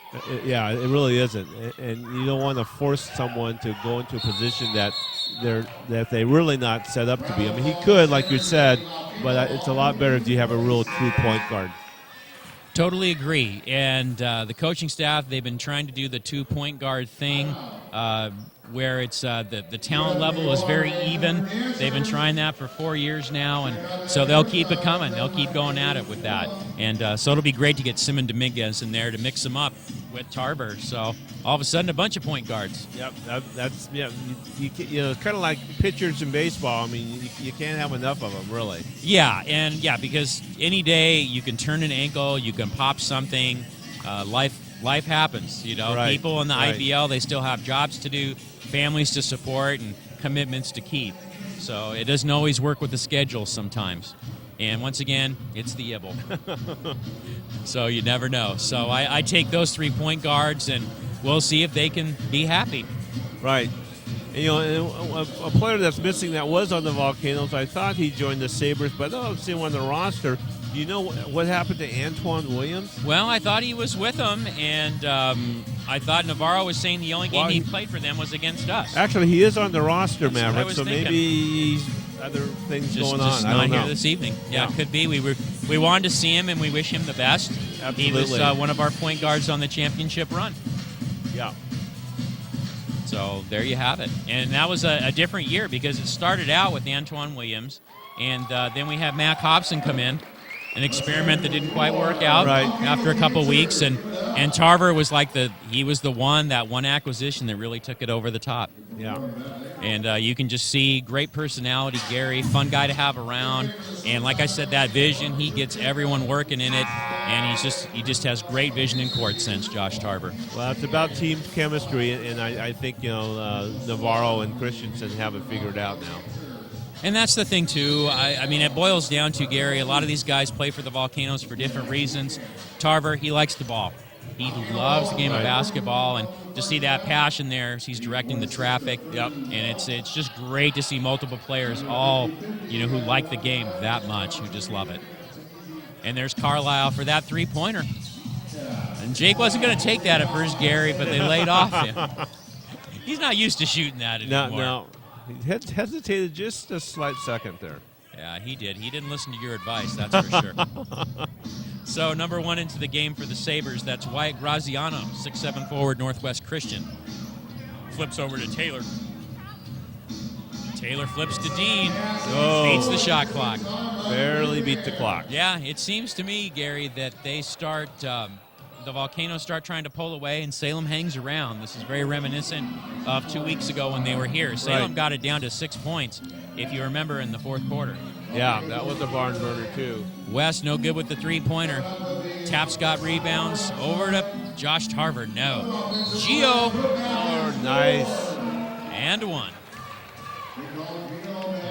Yeah, it really isn't. And you don't want to force someone to go into a position that they're really not set up to be. I mean, he could, like you said, but it's a lot better if you have a real true point guard. Totally agree. And the coaching staff, they've been trying to do the 2-point guard thing where it's the talent level is very even. They've been trying that for 4 years now, and so they'll keep it coming. They'll keep going at it with that. And so it'll be great to get Simon Dominguez in there to mix them up with Tarver. So all of a sudden, a bunch of point guards. Yep, that's yeah. It's kind of like pitchers in baseball. I mean, you can't have enough of them, really. Yeah, and because any day you can turn an ankle, you can pop something. Life happens. Right, People in the right. IBL, they still have jobs to do, families to support, and commitments to keep. So it doesn't always work with the schedule sometimes. And once again, it's the Ibble. So you never know. So I take those 3-point guards, and we'll see if they can be happy. Right. And, a player that's missing that was on the Volcanoes, I thought he joined the Sabres, but I don't see him on the roster. Do you know what happened to Antoine Williams? Well, I thought he was with them, and I thought Navarro was saying the only game he played for them was against us. Actually, he is on the roster, That's what I Maverick, was so thinking. maybe he's other things going on. Just I not don't know. here this evening. Yeah, it could be. We wanted to see him, and we wish him the best. Absolutely. He was one of our point guards on the championship run. Yeah. So there you have it. And that was a different year because it started out with Antoine Williams, and then we had Mac Hobson come in, an experiment that didn't quite work out after a couple weeks. And Tarver was that one acquisition that really took it over the top. Yeah. And you can just see great personality, Gary, fun guy to have around. And like I said, that vision, he gets everyone working in it. And he just has great vision in court sense, Josh Tarver. Well, it's about team chemistry, and I think, Navarro and Christensen have it figured out now. And that's the thing, too. I mean, it boils down to, Gary, a lot of these guys play for the Volcanoes for different reasons. Tarver, he likes the ball. He loves the game of basketball, and to see that passion there as he's directing the traffic. Yep. And it's just great to see multiple players all, who like the game that much, who just love it. And there's Carlisle for that three-pointer. And Jake wasn't going to take that at first, Gary, but they laid off him. He's not used to shooting that anymore. No. He hesitated just a slight second there. Yeah, he did. He didn't listen to your advice, that's for sure. So, number one into the game for the Sabres, that's Wyatt Graziano, 6'7" forward, Northwest Christian. Flips over to Taylor. Taylor flips to Dean. Beats the shot clock. Barely beat the clock. Yeah, it seems to me, Gary, that they start, the Volcanoes start trying to pull away, and Salem hangs around. This is very reminiscent of 2 weeks ago when they were here. Salem got it down to 6 points, if you remember, in the fourth quarter. Yeah, that was a barn burner, too. West, no good with the three-pointer. Tapscott rebounds. Over to Josh Tarver. No. Gio. Oh, nice. And one.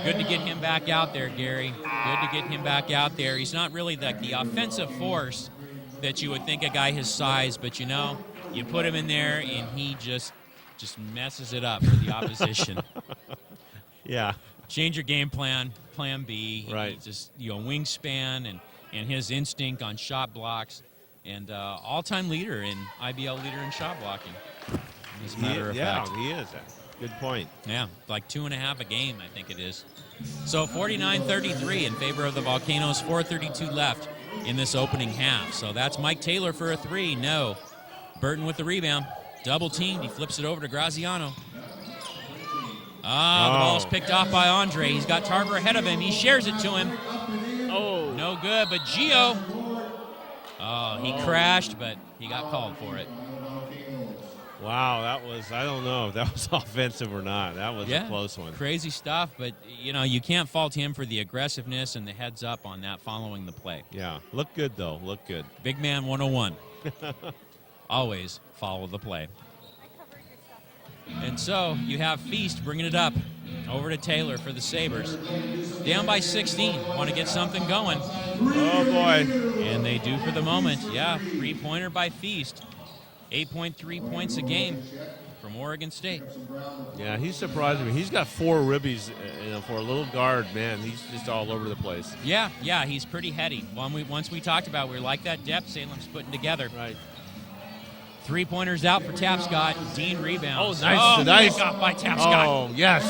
Good to get him back out there, Gary. Good to get him back out there. He's not really like the offensive force that you would think a guy his size, but you put him in there and he just messes it up for the opposition. Yeah. Change your game plan, plan B. Right. Just, wingspan and his instinct on shot blocks, and all-time leader in IBL leader in shot blocking, as a matter of fact. Yeah, he is. Good point. Yeah, like 2.5 a game, I think it is. So 49-33 in favor of the Volcanoes, 4:32 left in this opening half. So that's Mike Taylor for a three. No. Burton with the rebound. Double teamed. He flips it over to Graziano. The ball's picked off by Andre. He's got Tarver ahead of him. He shares it to him. Oh. No good, but Gio. Oh, he crashed, but he got called for it. Wow, that was, I don't know if that was offensive or not. That was a close one. Crazy stuff, but, you can't fault him for the aggressiveness and the heads up on that following the play. Yeah, look good, though. Look good. Big man 101. Always follow the play. And so you have Feast bringing it up over to Taylor for the Sabres. Down by 16. Want to get something going. Oh, boy. And they do for the moment. Yeah, three-pointer by Feast. 8.3 points a game from Oregon State. Yeah, he's surprised me. He's got 4 ribbies, for a little guard, man. He's just all over the place. Yeah, he's pretty heady. Once we talked about, we like that depth Salem's putting together. Right. Three-pointers out for Tapscott. Dean rebounds. Oh, nice. Pick off by Tapscott. Oh, yes.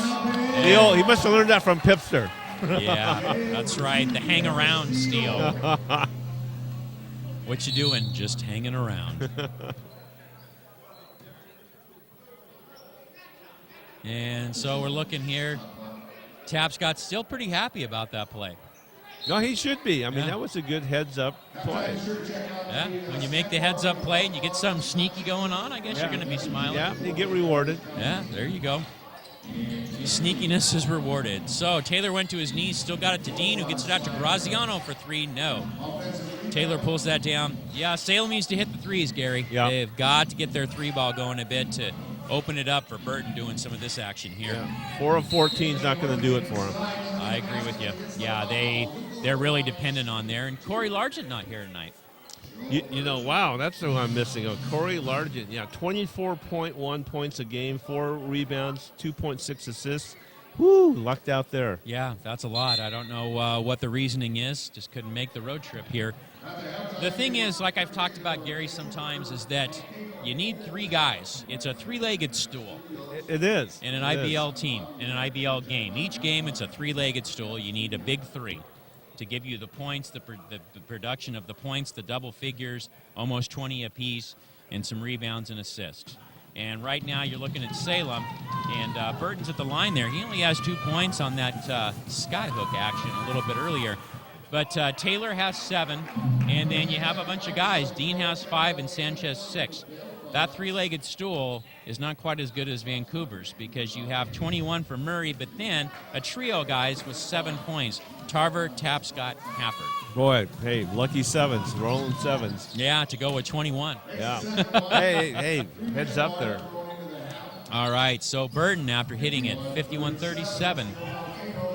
He must have learned that from Pipster. Yeah, that's right. The hang-around steal. What you doing? Just hanging around. And so we're looking here. Tapscott's still pretty happy about that play. No, he should be. I mean, that was a good heads-up play. Yeah, when you make the heads-up play and you get something sneaky going on, I guess you're going to be smiling. Yeah, you get rewarded. Yeah, there you go. Sneakiness is rewarded. So Taylor went to his knees, still got it to Dean, who gets it out to Graziano for three. No. Taylor pulls that down. Yeah, Salem needs to hit the threes, Gary. Yeah. They've got to get their three ball going a bit to open it up for Burton doing some of this action here. Yeah. 4 of 14 is not going to do it for him. I agree with you. Yeah, they're really dependent on there. And Corey Largent not here tonight. Wow, that's who I'm missing. Corey Largent, 24.1 points a game, 4 rebounds, 2.6 assists. Whoo, lucked out there. Yeah, that's a lot. I don't know what the reasoning is. Just couldn't make the road trip here. The thing is, like I've talked about, Gary, sometimes, is that you need 3 guys. It's a 3-legged stool. It is. In an IBL team, in an IBL game. Each game, it's a 3-legged stool. You need a big 3 to give you the points, the production of the points, the double figures, almost 20 apiece, and some rebounds and assists. And right now you're looking at Salem, and Burton's at the line there. He only has 2 points on that skyhook action a little bit earlier. But Taylor has 7, and then you have a bunch of guys. Dean has 5 and Sanchez 6. That 3-legged stool is not quite as good as Vancouver's because you have 21 for Murray, but then a trio of guys with 7 points. Tarver, Tapscott, Hafford. Boy, hey, lucky 7s, rolling 7s. Yeah, to go with 21. Yeah. hey, heads up there. All right, so Burton, after hitting it, 51-37.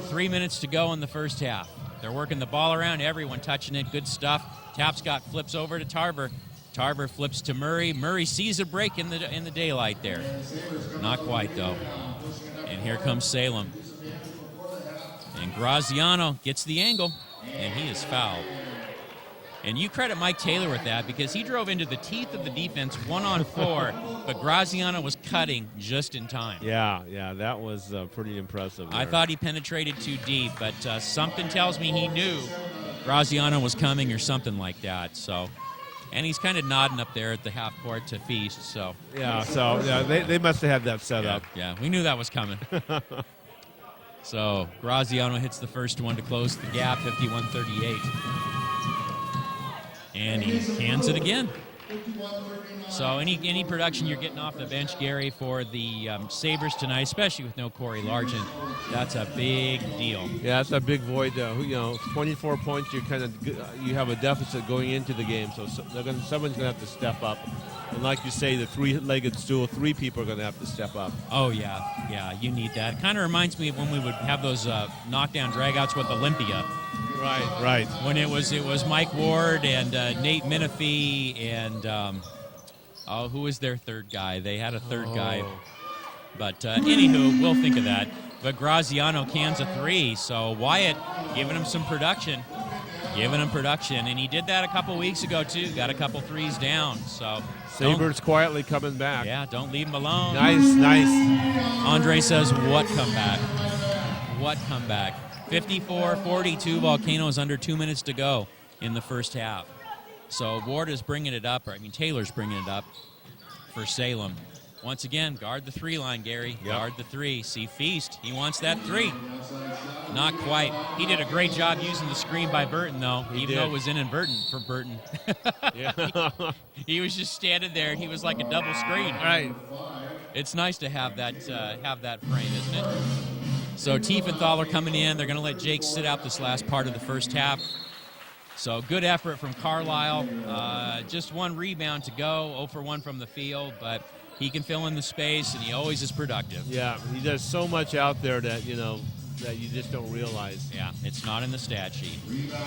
3 minutes to go in the first half. They're working the ball around, everyone touching it, good stuff. Tapscott flips over to Tarver. Tarver flips to Murray. Murray sees a break in the daylight there. Not quite, though. And here comes Salem. And Graziano gets the angle, and he is fouled. And you credit Mike Taylor with that because he drove into the teeth of the defense 1-on-4, but Graziano was cutting just in time. Yeah, that was pretty impressive there. I thought he penetrated too deep, but something tells me he knew Graziano was coming or something like that. So, and he's kind of nodding up there at the half court to Feast. So they must have had that set up. Yeah, we knew that was coming. So Graziano hits the first one to close the gap, 51-38. And he cans it again. So any production you're getting off the bench, Gary, for the Sabres tonight, especially with no Corey Largent, that's a big deal. Yeah, that's a big void. 24 points. You have a deficit going into the game, so someone's gonna have to step up. And like you say, the 3-legged stool, 3 people are gonna have to step up. Oh yeah, you need that. It kind of reminds me of when we would have those knockdown dragouts with Olympia. Right. When it was Mike Ward and Nate Menifee and who was their third guy? They had a third guy. But anywho, we'll think of that. But Graziano cans a 3, so Wyatt giving him some production. And he did that a couple weeks ago too. Got a couple 3s down. So Sabres quietly coming back. Yeah, don't leave him alone. Nice. Andre says, what comeback? What comeback? 54-42, Volcanoes under 2 minutes to go in the first half. So Ward is bringing it up, Taylor's bringing it up for Salem. Once again, guard the 3 line, Gary. Yep. Guard the 3. See Feast, he wants that 3. Not quite. He did a great job using the screen by Burton, though, even though it was inadvertent for Burton. Yeah. he was just standing there, and he was like a double screen. Right. It's nice to have that frame, isn't it? So Tiefenthaler coming in. They're going to let Jake sit out this last part of the first half. So good effort from Carlisle. Just 1 rebound to go, 0 for 1 from the field, but he can fill in the space, and he always is productive. Yeah, he does so much out there that you just don't realize. Yeah, it's not in the stat sheet.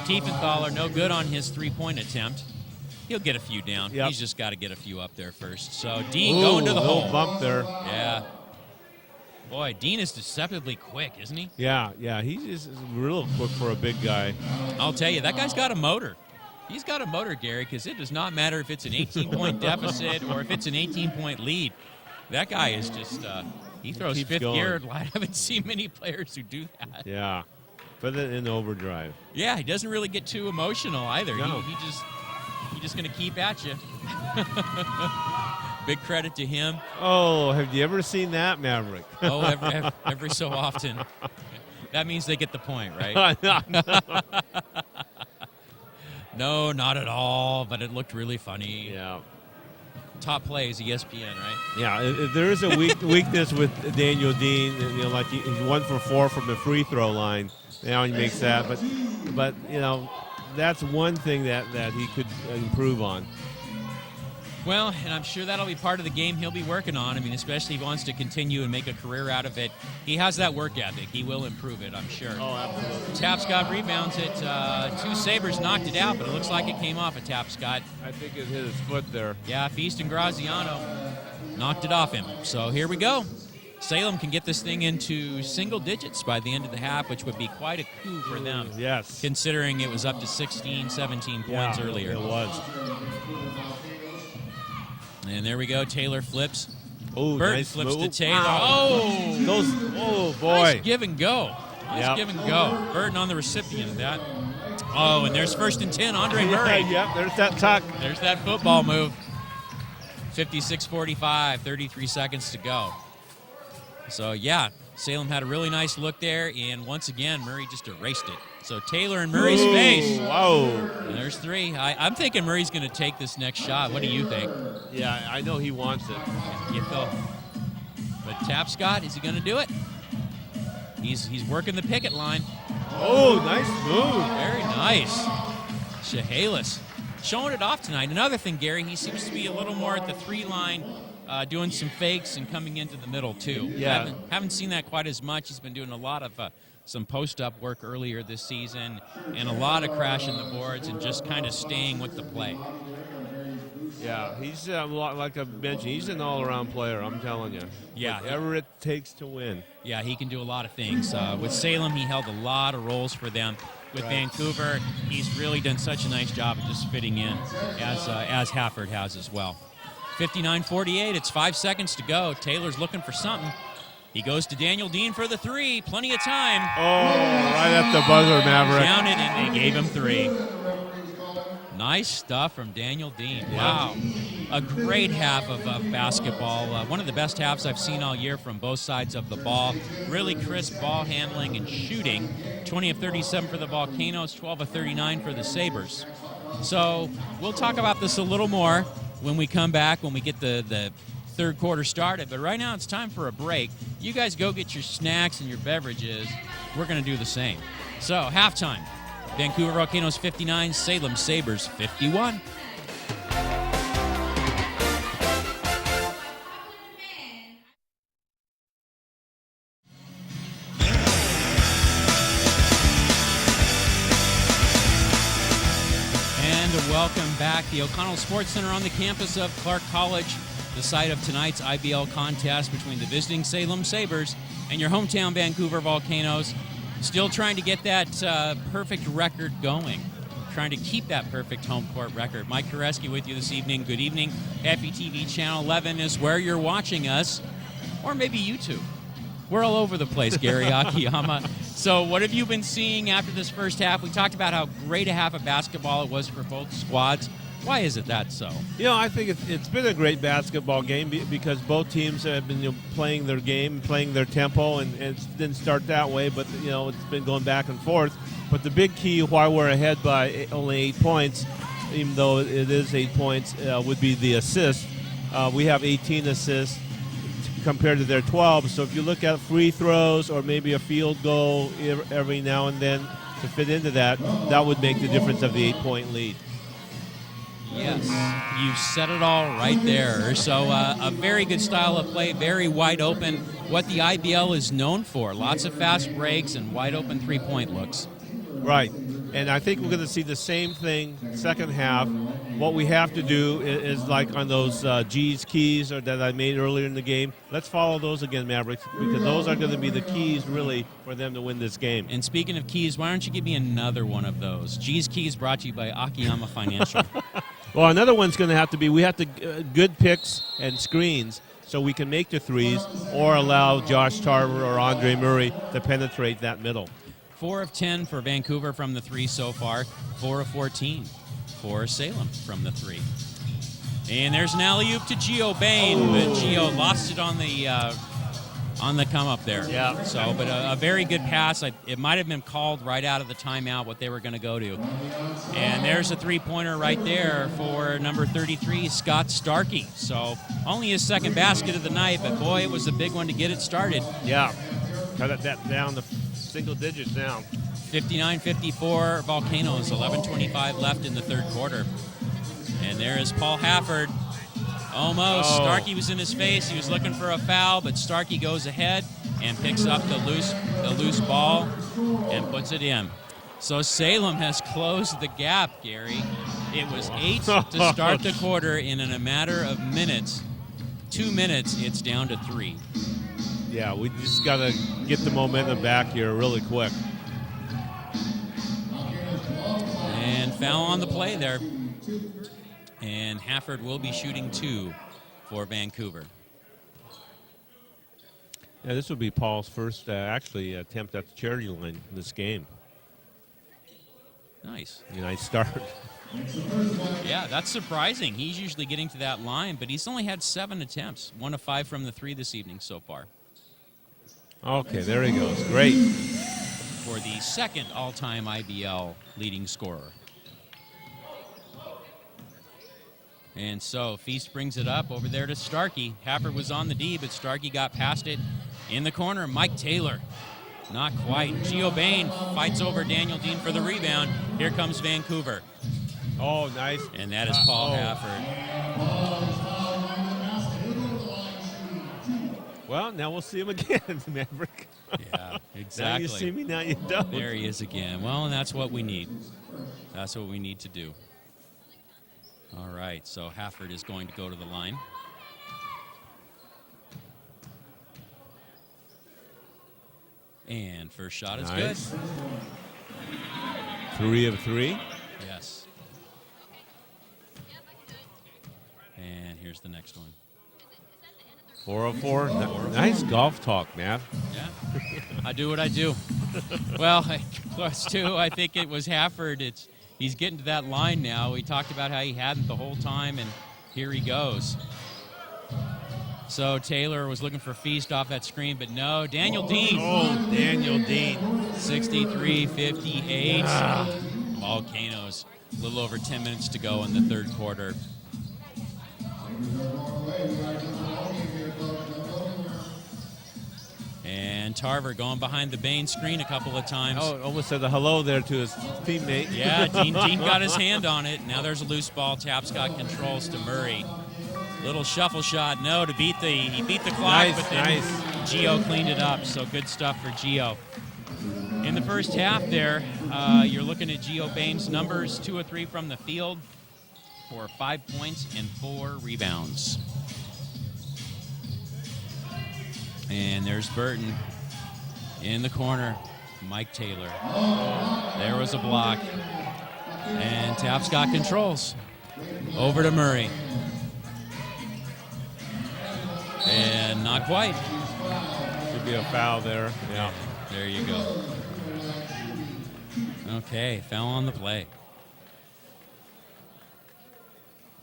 Tiefenthaler, no good on his 3-point attempt. He'll get a few down. Yep. He's just got to get a few up there first. So Dean going to the hole. Bump there. Yeah. Boy, Dean is deceptively quick, isn't he? Yeah, he's just real quick for a big guy. I'll tell you, that guy's got a motor. He's got a motor, Gary, because it does not matter if it's an 18-point deficit or if it's an 18-point lead. That guy is just, he throws Keeps 5th going. gear. I haven't seen many players who do that. Yeah, put it in overdrive. Yeah, he doesn't really get too emotional either. No. He's just going to keep at you. Big credit to him. Oh, have you ever seen that, Maverick? Oh, every so often. That means they get the point, right? No, not at all, but it looked really funny. Yeah. Top plays, ESPN, right? Yeah, if there is a weakness with Daniel Dean, like he's 1 for 4 from the free throw line. Now he makes that, but that's one thing that he could improve on. Well, and I'm sure that'll be part of the game he'll be working on. Especially if he wants to continue and make a career out of it. He has that work ethic. He will improve it, I'm sure. Oh, absolutely. Tapscott rebounds it. 2 Sabres knocked it out, but it looks like it came off of Tapscott. I think it hit his foot there. Yeah, Feast and Graziano knocked it off him. So here we go. Salem can get this thing into single digits by the end of the half, which would be quite a coup for them. Yes. Considering it was up to 16, 17 points earlier. It was. And there we go. Taylor flips. Oh, Burton nice flips move. to Taylor. Wow. Oh, boy. Nice give and go. Nice give and go. Burton on the recipient of that. Oh, and there's 1st and 10. Andre Murray. Yep, there's that tuck. There's that football move. 56-45, 33 seconds to go. So, yeah, Salem had a really nice look there, and once again, Murray just erased it. So Taylor in Murray's face. Wow. And there's 3. I'm thinking Murray's going to take this next shot. What do you think? Yeah, I know he wants it. You feel. But Tapscott, is he going to do it? He's working the picket line. Oh, nice move. Very nice. Chehalis showing it off tonight. Another thing, Gary, he seems to be a little more at the 3 line, doing some fakes and coming into the middle, too. Yeah. Haven't seen that quite as much. He's been doing a lot of some post-up work earlier this season and a lot of crashing the boards and just kind of staying with the play. Yeah, he's like I mentioned, he's an all-around player, I'm telling you. Yeah. Whatever it takes to win. Yeah, he can do a lot of things. With Salem, he held a lot of roles for them. With Vancouver, he's really done such a nice job of just fitting in, as Hafford has as well. 59-48, it's 5 seconds to go. Taylor's looking for something. He goes to Daniel Dean for the 3. Plenty of time. Oh, right at the buzzer, Maverick. Down it, and they gave him 3. Nice stuff from Daniel Dean. Wow. A great half of basketball. One of the best halves I've seen all year from both sides of the ball. Really crisp ball handling and shooting. 20 of 37 for the Volcanoes, 12 of 39 for the Sabres. So we'll talk about this a little more when we come back, when we get the third quarter started. But right now it's time for a break. You guys go get your snacks and your beverages. We're going to do the same. So halftime. Vancouver Volcanoes 59, Salem Sabres 51. And welcome back. The O'Connell Sports Center on the campus of Clark College, the site of tonight's IBL contest between the visiting Salem Sabres and your hometown Vancouver Volcanoes. Still trying to get that perfect record going. Trying to keep that perfect home court record. Mike Koreski with you this evening. Good evening. FETV Channel 11 is where you're watching us. Or maybe YouTube. We're all over the place, Gary Akiyama. So what have you been seeing after this first half? We talked about how great a half of basketball it was for both squads. Why is it that so? You know, I think it's been a great basketball game because both teams have been playing their game, playing their tempo, and it didn't start that way, but, it's been going back and forth. But the big key why we're ahead by only 8 points, even though it is 8 points, would be the assists. We have 18 assists compared to their 12. So if you look at free throws or maybe a field goal every now and then to fit into that, that would make the difference of the 8-point lead. Yes, you said it all right there. So a very good style of play, very wide open. What the IBL is known for, lots of fast breaks and wide open three-point looks. Right, and I think we're going to see the same thing second half. What we have to do is like on those G's keys that I made earlier in the game, let's follow those again, Mavericks, because those are going to be the keys really for them to win this game. And speaking of keys, why don't you give me another one of those? G's Keys brought to you by Akiyama Financial. Well, another one's going to have to be we have to good picks and screens so we can make the threes or allow Josh Tarver or Andre Murray to penetrate that middle. 4 of 10 for Vancouver from the 3 so far. 4 of 14 for Salem from the 3. And there's an alley-oop to Gio Bain, but Gio lost it on the come up there. Yeah. So, but a very good pass. It might have been called right out of the timeout what they were going to go to. And there's a three-pointer right there for number 33, Scott Starkey. So only his second basket of the night, but boy, it was a big one to get it started. Yeah. Cut that down to single digits now. 59-54 Volcanoes, 11:25 left in the third quarter. And there is Paul Hafford. Almost. Oh. Starkey was in his face. He was looking for a foul, but Starkey goes ahead and picks up the loose ball and puts it in. So Salem has closed the gap, Gary. It was 8 to start the quarter, and in a matter of minutes, 2 minutes, it's down to 3. Yeah, we just got to get the momentum back here really quick. And foul on the play there. And Hafford will be shooting 2 for Vancouver. Yeah, this would be Paul's first attempt at the charity line in this game. Nice. Nice start. Yeah, that's surprising. He's usually getting to that line, but he's only had 7 attempts. 1 of 5 from the 3 this evening so far. Okay, there he goes. Great. For the second all-time IBL leading scorer. And so Feast brings it up over there to Starkey. Hafford was on the D, but Starkey got past it in the corner. Mike Taylor, not quite. Gio Bain fights over Daniel Dean for the rebound. Here comes Vancouver. Oh, nice. And that is Paul Hafford. Well, now we'll see him again, Maverick. Yeah, exactly. Now you see me, now you don't. There he is again. Well, and that's what we need. That's what we need to do. All right, so Hafford is going to go to the line. And first shot is nice. good. 3 of 3. Yes. And here's the next one. 4 of 4. Nice golf talk, Matt. Yeah, I do what I do. Well, plus 2, I think it was Hafford. He's getting to that line now. We talked about how he hadn't the whole time, and here he goes. So Taylor was looking for Feast off that screen, but no, Daniel Dean. Oh, Daniel Dean. 63-58. Volcanoes. A little over 10 minutes to go in the third quarter. And Tarver going behind the Bain screen a couple of times. Oh, almost said a hello there to his teammate. Yeah, Dean got his hand on it. Now there's a loose ball. Tapscott controls to Murray. Little shuffle shot. No, he beat the clock, Nice, but then Gio cleaned it up. So good stuff for Gio. In the first half there, you're looking at Gio Bain's numbers. 2 of 3 from the field for 5 points and 4 rebounds. And there's Burton in the corner. Mike Taylor. There was a block. And Tapscott controls. Over to Murray. And not quite. Should be a foul there. Yeah. There you go. Okay, foul on the play.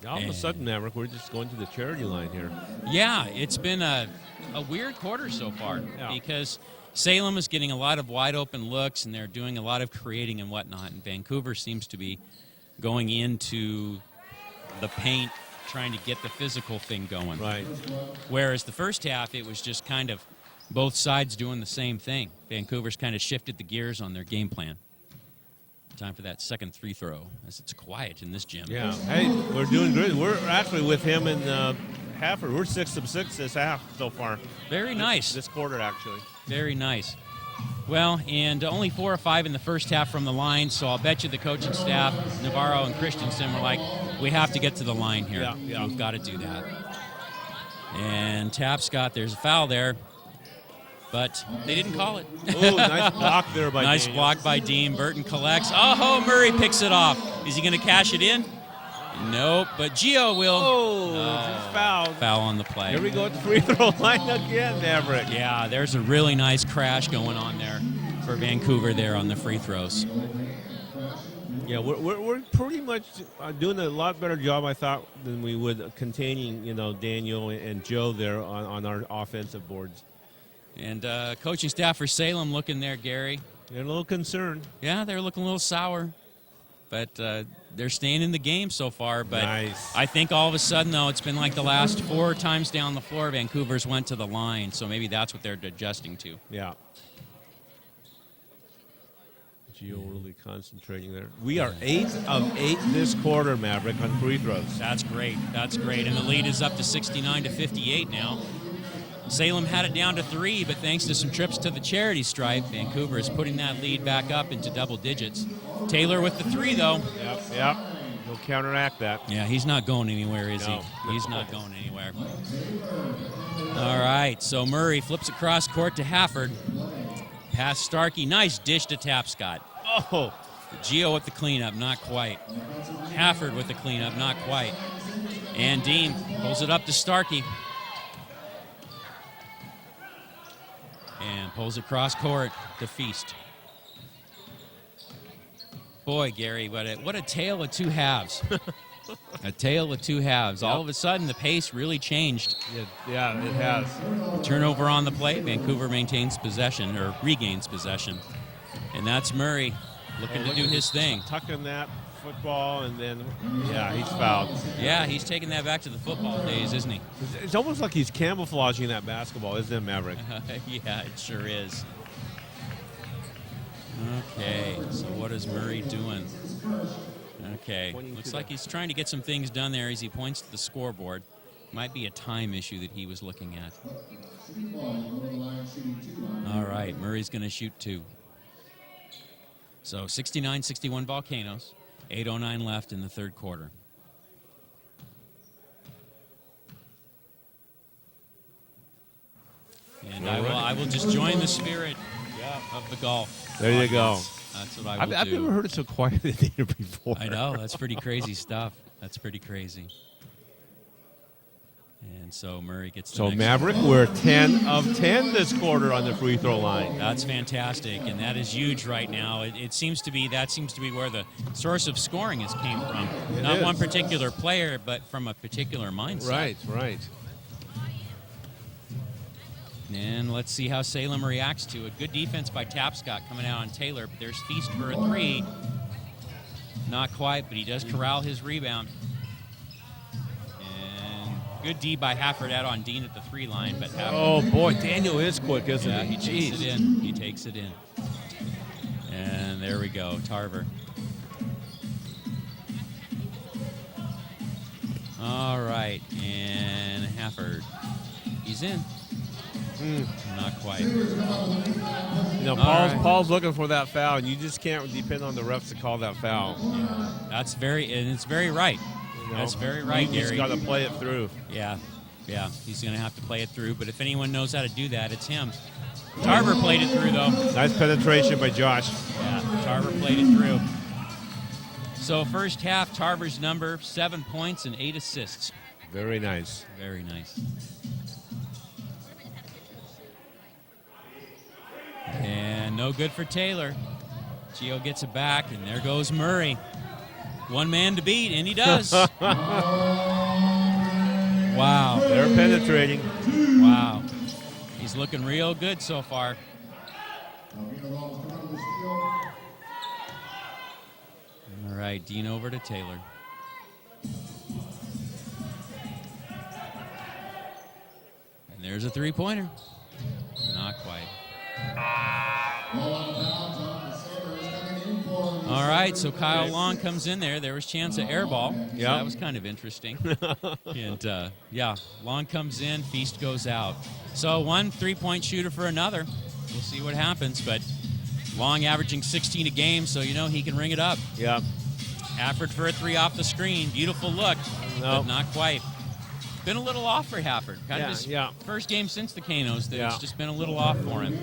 All of a sudden, Maverick, we're just going to the charity line here. Yeah, it's been a weird quarter so far because Salem is getting a lot of wide open looks and they're doing a lot of creating and whatnot. And Vancouver seems to be going into the paint, trying to get the physical thing going. Right. Whereas the first half, it was just kind of both sides doing the same thing. Vancouver's kind of shifted the gears on their game plan. Time for that second free throw, as it's quiet in this gym. Yeah. Hey, we're doing good. We're actually with him and Hafford. We're 6 of 6 this half so far. Very nice. This quarter, actually. Very nice. Well, and only 4 or 5 in the first half from the line, so I'll bet you the coaching staff, Navarro and Christensen, were like, we have to get to the line here. Yeah. We've got to do that. And Tapscott, there's a foul there, but they didn't call it. Oh, nice block there by Nice Daniel. block by Dean. Burton collects. Oh, Murray picks it off. Is he going to cash it in? Nope, but Gio will. Just fouled. Foul on the play. Here we go at the free throw line again, Maverick. Yeah, there's a really nice crash going on there for Vancouver there on the free throws. Yeah, we're pretty much doing a lot better job, I thought, than we would containing, Daniel and Joe there on our offensive boards. And coaching staff for Salem looking there, Gary. They're a little concerned. Yeah, they're looking a little sour. But they're staying in the game so far. But nice. I think all of a sudden, though, it's been like the last 4 times down the floor, Vancouver's went to the line. So maybe that's what they're adjusting to. Yeah. Gio really concentrating there. We are 8 of 8 this quarter, Maverick, on free throws. That's great. That's great. And the lead is up to 69-58 now. Salem had it down to 3, but thanks to some trips to the charity stripe, Vancouver is putting that lead back up into double digits. Taylor with the 3, though. Yep. He'll counteract that. Yeah, he's not going anywhere, is No. he? He's not going anywhere. All right. right, so Murray flips across court to Hafford. Past Starkey, nice dish to Tapscott. Oh, Gio with the cleanup, not quite. Hafford with the cleanup, not quite. And Dean pulls it up to Starkey. And pulls across court to Feast. Boy, Gary, what a tale of two halves. A tale of two halves. Yep. All of a sudden, the pace really changed. yeah, it has. Turnover on the play. Vancouver maintains possession, or regains possession. And that's Murray looking to do his thing. Tucking that football, and then, yeah, he's fouled. Yeah, he's taking that back to the football days, isn't he? It's almost like he's camouflaging that basketball, isn't it, Maverick? Yeah, it sure is. Okay, so what is Murray doing? Okay, looks like he's trying to get some things done there as he points to the scoreboard. Might be a time issue that he was looking at. All right, Murray's going to shoot 2. So 69-61 Volcanoes. 8:09 left in the third quarter. And I will just join the spirit of the golf. There you go. That's what I will do. I've never heard it so quiet in here before. I know. That's pretty crazy stuff. That's pretty crazy. And so Murray gets the So next Maverick, we're 10 of 10 this quarter on the free throw line. That's fantastic, and that is huge right now. It seems to be where the source of scoring has came from. Not one particular player, but from a particular mindset. Right. And let's see how Salem reacts to it. Good defense by Tapscott coming out on Taylor, but there's Feast for a 3. Not quite, but he does corral his rebound. And good D by Hafford out on Dean at the 3 line, but Hafford, Oh, boy, Daniel is quick, isn't yeah, he? he takes it in. He takes it in. And there we go, Tarver. All right, and Hafford. He's in. Not quite. Paul's looking for that foul, and you just can't depend on the refs to call that foul. Yeah, it's very right. You know? That's very right, You just Gary. got to play it through. Yeah, he's going to have to play it through, but if anyone knows how to do that, it's him. Tarver played it through, though. Nice penetration by Josh. Yeah, Tarver played it through. So first half, Tarver's number, 7 points and 8 assists. Very nice. Very nice. And no good for Taylor. Gio gets it back, and there goes Murray. One man to beat, and he does. Wow. They're penetrating. Wow. He's looking real good so far. All right, Dean over to Taylor. And there's a 3-pointer. Not quite. All right, so Kyle Long comes in there. There was chance of air ball. So Yeah. that was kind of interesting. And, Long comes in, Feast goes out. So one 3-point shooter for another. We'll see what happens, but Long averaging 16 a game, so you know he can ring it up. Yeah. Hafford for a 3 off the screen. Beautiful look, No. but not quite. Been a little off for Hafford. Kind of Yeah, his yeah. first game since the Canos that Yeah. it's just been a little off for him.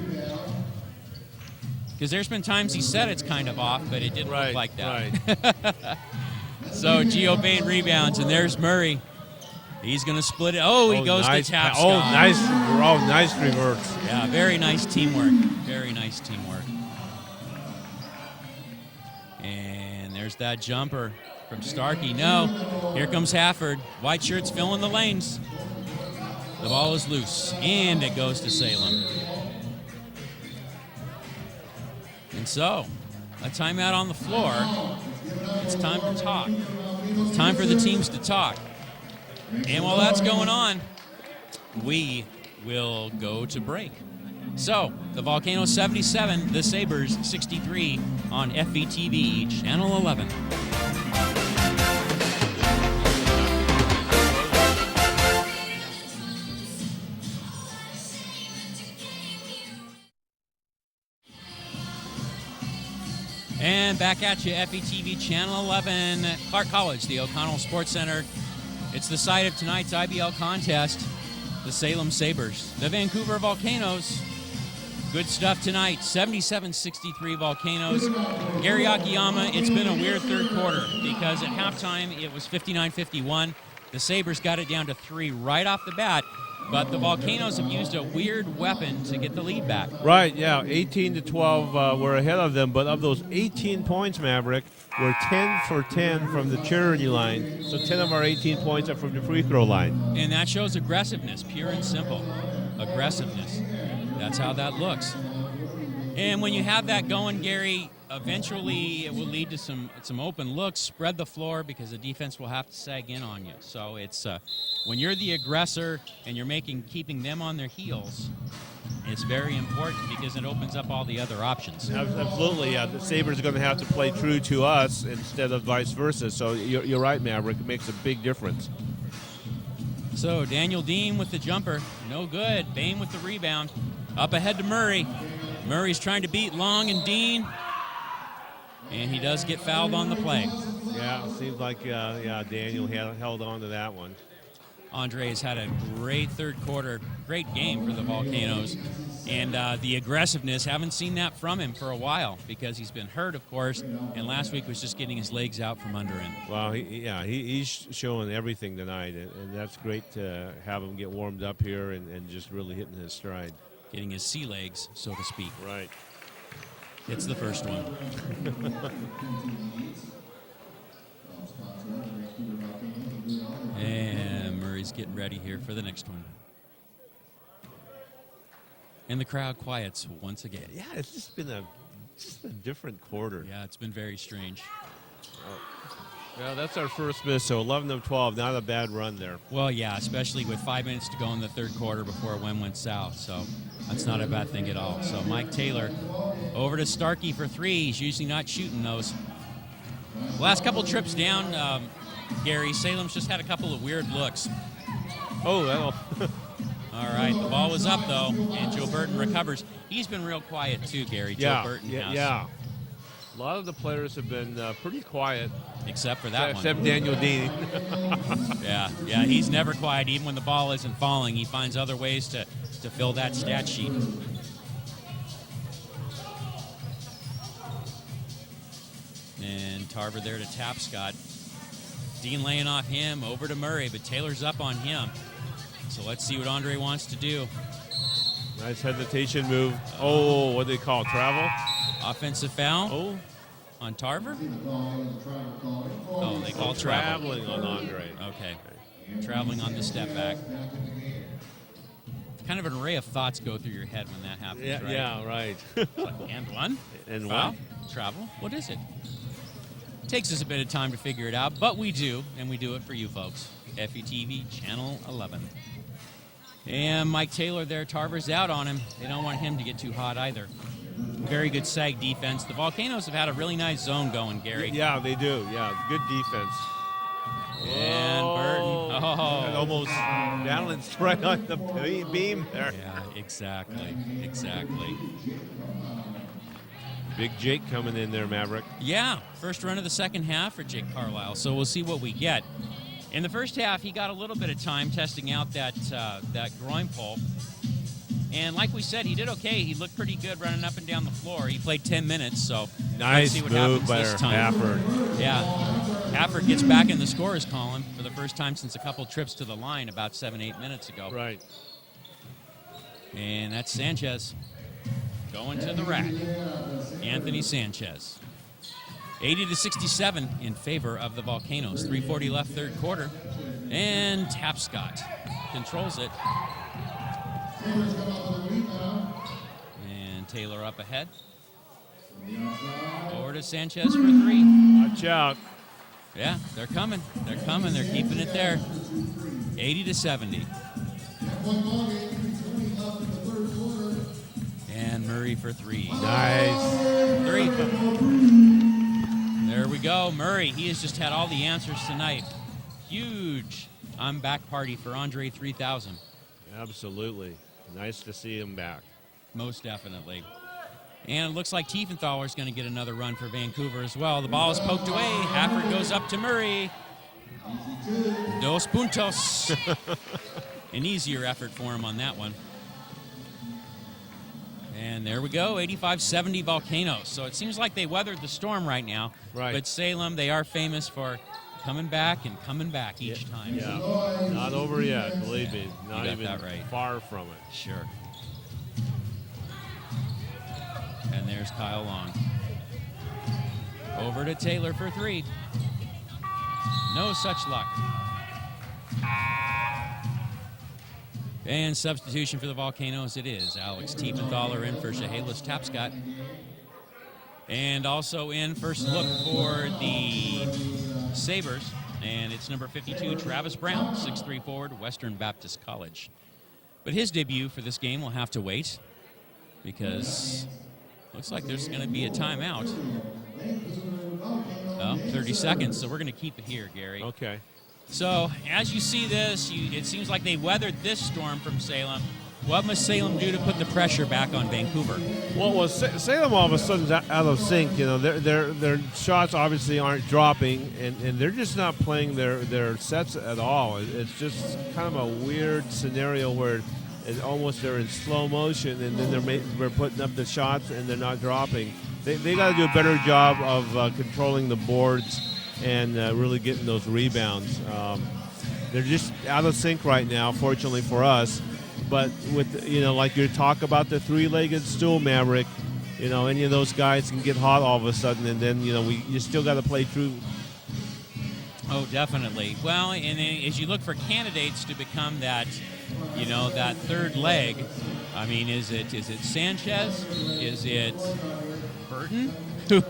Because there's been times he said it's kind of off, but it didn't look like that. Right. So Gio Bain rebounds, and there's Murray. He's going to split it. Oh, he goes nice to Tapscott. Oh, nice. Oh, nice reverse. Yeah, very nice teamwork. Very nice teamwork. And there's that jumper from Starkey. No, here comes Hafford. White shirts filling the lanes. The ball is loose, and it goes to Salem. And so, a timeout on the floor. It's time to talk. It's time for the teams to talk. And while that's going on, we will go to break. So, the Volcanoes 77, the Sabres 63 on FVTV, Channel 11. And back at you, FETV Channel 11, Clark College, the O'Connell Sports Center. It's the site of tonight's IBL contest. the Salem Sabres. The Vancouver Volcanoes. Good stuff tonight. 77-63 Volcanoes. Gary Akiyama, it's been a weird third quarter because at halftime it was 59-51. The Sabres got it down to 3 right off the bat, but the Volcanoes have used a weird weapon to get the lead back. Right, yeah, 18-12, we're ahead of them, but of those 18 points, Maverick, we're 10 for 10 from the charity line, so 10 of our 18 points are from the free throw line. And that shows aggressiveness, pure and simple. Aggressiveness. That's how that looks. And when you have that going, Gary, eventually it will lead to some open looks, spread the floor, because the defense will have to sag in on you. So it's when you're the aggressor and you're keeping them on their heels, it's very important because it opens up all the other options. Absolutely, yeah. The Sabres are going to have to play true to us instead of vice versa. So you're right, Maverick. It makes a big difference. So Daniel Dean with the jumper, no good. Bain with the rebound. Up ahead to Murray. Murray's trying to beat Long and Dean, and he does get fouled on the play. Yeah, it seems like Daniel held on to that one. Andre has had a great third quarter, great game for the Volcanoes, and the aggressiveness, haven't seen that from him for a while because he's been hurt, of course, and last week was just getting his legs out from under him. Well, he's showing everything tonight, and that's great to have him get warmed up here and just really hitting his stride. Getting his sea legs, so to speak. Right. It's the first one. And Murray's getting ready here for the next one. And the crowd quiets once again. Yeah, it's just been a different quarter. Yeah, it's been very strange. Yeah, that's our first miss, so 11 of 12, not a bad run there. Well, yeah, especially with 5 minutes to go in the third quarter before it went south, so that's not a bad thing at all. So Mike Taylor over to Starkey for 3. He's usually not shooting those. Last couple trips down, Gary, Salem's just had a couple of weird looks. Oh, that'll... All right, the ball was up, though, and Joe Burton recovers. He's been real quiet, too, Gary. Joe Burton has. Yeah. A lot of the players have been pretty quiet. Except for that one. Except Daniel Dean. Yeah, he's never quiet. Even when the ball isn't falling, he finds other ways to fill that stat sheet. And Tarver there to Tapscott. Dean laying off him, over to Murray, but Taylor's up on him. So let's see what Andre wants to do. Nice hesitation move. Oh, what do they call it? Travel? Offensive foul. Oh. On Tarver? Oh, they call traveling on Andre. Okay. Traveling on the step back. Kind of an array of thoughts go through your head when that happens, right? Yeah, right. And one? And foul? one? Travel? What is it? Takes us a bit of time to figure it out, but we do, and we do it for you folks. FETV Channel 11. And Mike Taylor there, Tarver's out on him. They don't want him to get too hot either. Very good sag defense. The Volcanoes have had a really nice zone going, Gary. Yeah, they do. Yeah, good defense. And Burton. And almost balanced right on the beam there. Yeah, exactly. Big Jake coming in there, Maverick. Yeah, first run of the second half for Jake Carlisle, so we'll see what we get. In the first half, he got a little bit of time testing out that groin pull. And like we said, he did okay. He looked pretty good running up and down the floor. He played 10 minutes, so nice let's see what move happens by this time. Hafford. Yeah, Hafford gets back in the scorer's column for the first time since a couple trips to the line about 7-8 minutes ago. Right. And that's Sanchez going to the rack. Anthony Sanchez. 80-67 in favor of the Volcanoes. 3:40 left third quarter. And Tapscott controls it. And Taylor up ahead. Over to Sanchez for 3. Watch out. Yeah, they're coming. They're keeping it there. 80-70. And Murray for 3. Nice. 3. There we go. Murray, he has just had all the answers tonight. Huge I'm back party for Andre 3000. Absolutely. Nice to see him back. Most definitely. And it looks like Tiefenthaler's going to get another run for Vancouver as well. The ball is poked away. Hafford goes up to Murray. Dos puntos. an easier effort for him on that one. And there we go, 85-70 Volcanoes. So it seems like they weathered the storm right now. Right. But Salem, they are famous for coming back each time. Yeah, not over yet, believe me. Not got even that right. far from it. Sure. And there's Kyle Long. Over to Taylor for 3. No such luck. And substitution for the Volcanoes, it is Alex Tiefenthaler in for Chehalis Tapscott. And also in first look for the Sabres, and it's number 52, Travis Brown, 6'3" forward, Western Baptist College. But his debut for this game will have to wait because looks like there's going to be a timeout. Oh, 30 seconds, so we're going to keep it here, Gary. Okay. So, as you see this, it seems like they weathered this storm from Salem. What must Salem do to put the pressure back on Vancouver? Well, Salem all of a sudden is out of sync. You know, their shots obviously aren't dropping, and they're just not playing their sets at all. It's just kind of a weird scenario where they're in slow motion, and then they're putting up the shots and they're not dropping. They got to do a better job of controlling the boards and really getting those rebounds. They're just out of sync right now, fortunately for us. But with, like your talk about the three-legged stool Maverick, any of those guys can get hot all of a sudden, and then, you still got to play through. Oh, definitely. Well, and as you look for candidates to become that, that third leg, I mean, is it Sanchez? Is it Burton?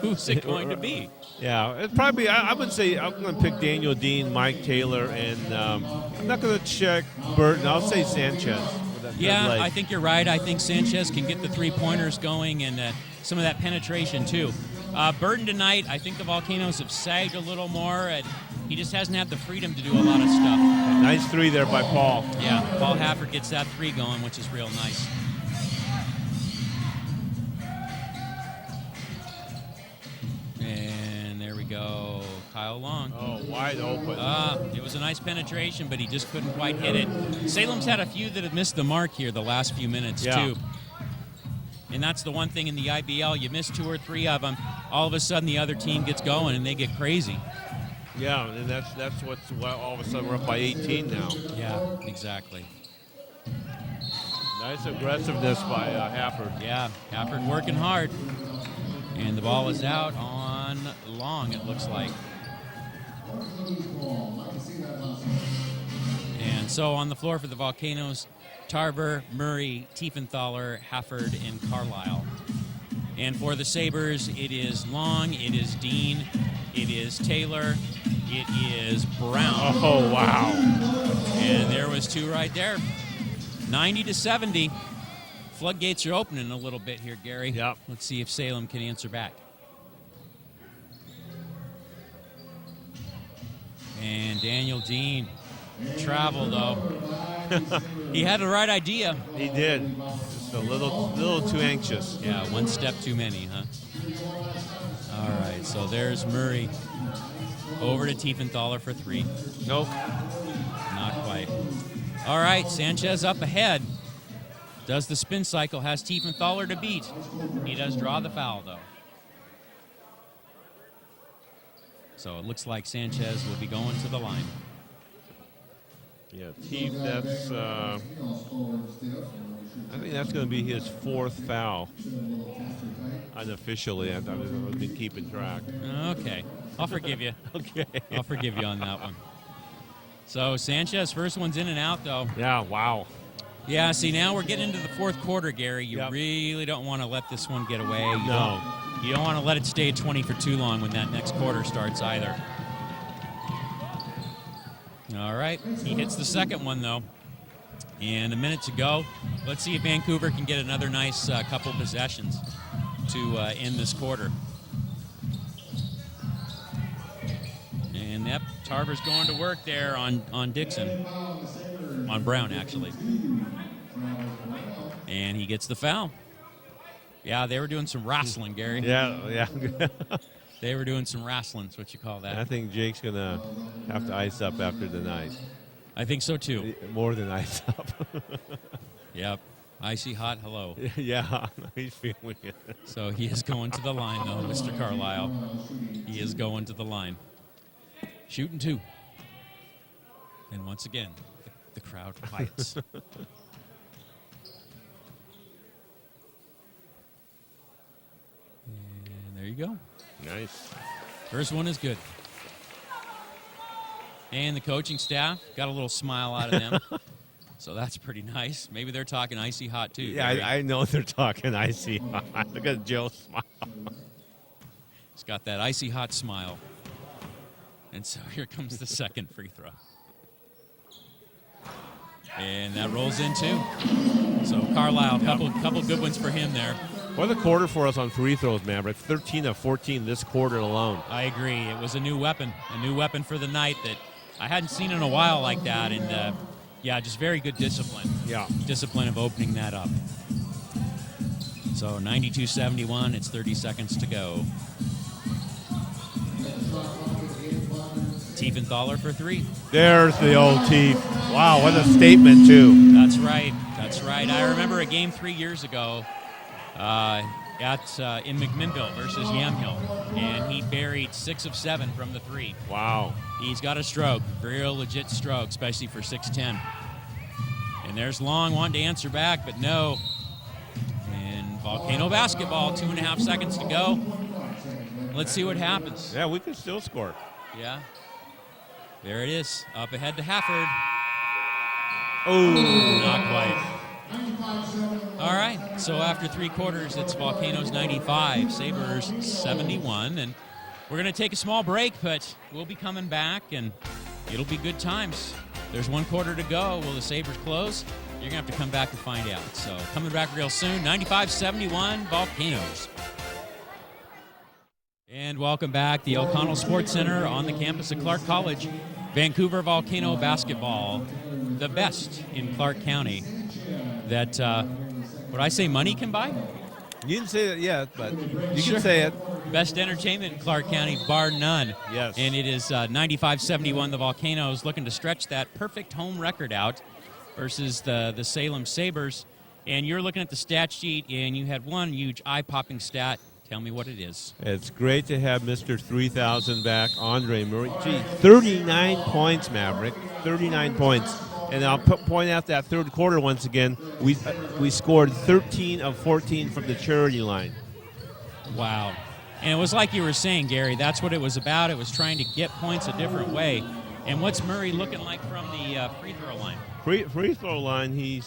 Who's it going to be? Yeah, it's probably. I would say I'm going to pick Daniel Dean, Mike Taylor, and I'm not going to check Burton. I'll say Sanchez. Yeah, I think you're right. I think Sanchez can get the three-pointers going and some of that penetration, too. Burton tonight, I think the Volcanoes have sagged a little more. And he just hasn't had the freedom to do a lot of stuff. Nice three there by Paul. Yeah, Paul Hafford gets that three going, which is real nice. And there we go. Kyle Long. Oh, wide open. It was a nice penetration, but he just couldn't quite hit it. Salem's had a few that have missed the mark here the last few minutes, too. And that's the one thing in the IBL. You miss 2 or 3 of them, all of a sudden the other team gets going and they get crazy. Yeah, and that's why all of a sudden we're up by 18 now. Yeah, exactly. Nice aggressiveness by Hafford. Yeah, Hafford working hard. And the ball is out on Long, it looks like. And so on the floor for the Volcanoes, Tarver, Murray, Tiefenthaler, Hafford, and Carlisle. And for the Sabres, it is Long, it is Dean, it is Taylor, it is Brown. Oh, wow. And there was 2 right there. 90-70. Floodgates are opening a little bit here, Gary. Yep. Let's see if Salem can answer back. And Daniel Dean travel, though. He had the right idea. He did. Just a little too anxious. Yeah, one step too many, huh? All right, so there's Murray. Over to Tiefenthaler for 3. Nope. Not quite. All right, Sanchez up ahead. Does the spin cycle, has Tiefenthaler to beat. He does draw the foul, though. So it looks like Sanchez will be going to the line. Yeah, Tief, that's, I think that's going to be his 4th foul. Unofficially, I've been keeping track. Okay, I'll forgive you. Okay. I'll forgive you on that one. So Sanchez, first one's in and out, though. Yeah, wow. Yeah, see, now we're getting into the 4th quarter, Gary. You really don't want to let this one get away. You don't want to let it stay at 20 for too long when that next quarter starts either. All right, he hits the second one, though. And a minute to go. Let's see if Vancouver can get another nice couple possessions to end this quarter. And yep, Tarver's going to work there on Dixon. On Brown, actually. And he gets the foul. Yeah, they were doing some wrestling, Gary. Yeah. They were doing some wrestling, is what you call that. I think Jake's going to have to ice up after tonight. I think so, too. More than ice up. Yep. Icy hot hello. Yeah, he's feeling it. So he is going to the line, though, Mr. Carlisle. He is going to the line. Shooting 2. And once again, the crowd quiets. And there you go. Nice. First one is good. And the coaching staff got a little smile out of them. So that's pretty nice. Maybe they're talking icy hot, too. Yeah, I know they're talking icy hot. Look at Joe smile. He's got that icy hot smile. And so here comes the second free throw. And that rolls in, too. So Carlisle, couple good ones for him there. What a quarter for us on free throws, Maverick. 13 of 14 this quarter alone. I agree. It was a new weapon for the night that I hadn't seen in a while like that. And, yeah, just very good discipline. Yeah. Discipline of opening that up. So 92-71, it's 30 seconds to go. Tiefenthaler for 3. There's the old Teef. Wow, what a statement, too. That's right. I remember a game 3 years ago in McMinnville versus Yamhill, and he buried 6 of 7 from the 3. Wow. He's got a stroke, real legit stroke, especially for 6'10". And there's Long wanting to answer back, but no. And Volcano basketball, 2.5 seconds to go. Let's see what happens. Yeah, we could still score. Yeah. There it is, up ahead to Hafford. Oh, not quite. All right, so after 3 quarters, it's Volcanoes 95, Sabres 71. And we're going to take a small break, but we'll be coming back, and it'll be good times. There's 1 quarter to go. Will the Sabres close? You're going to have to come back and find out. So coming back real soon, 95-71 Volcanoes. And welcome back, the O'Connell Sports Center on the campus of Clark College. Vancouver Volcano basketball, the best in Clark County that, would I say money can buy? You didn't say it yet, but you Sure. can say it. Best entertainment in Clark County, bar none. Yes. And it is 95-71. The Volcanoes looking to stretch that perfect home record out versus the Salem Sabres. And you're looking at the stat sheet, and you had one huge eye-popping stat. Tell me what it is. It's great to have Mr. 3000 back, Andre Murray. Gee, 39 points, Maverick. 39 points. And I'll point out that third quarter once again. We scored 13 of 14 from the charity line. Wow. And it was like you were saying, Gary, that's what it was about. It was trying to get points a different way. And what's Murray looking like from the free throw line? Free throw line, he's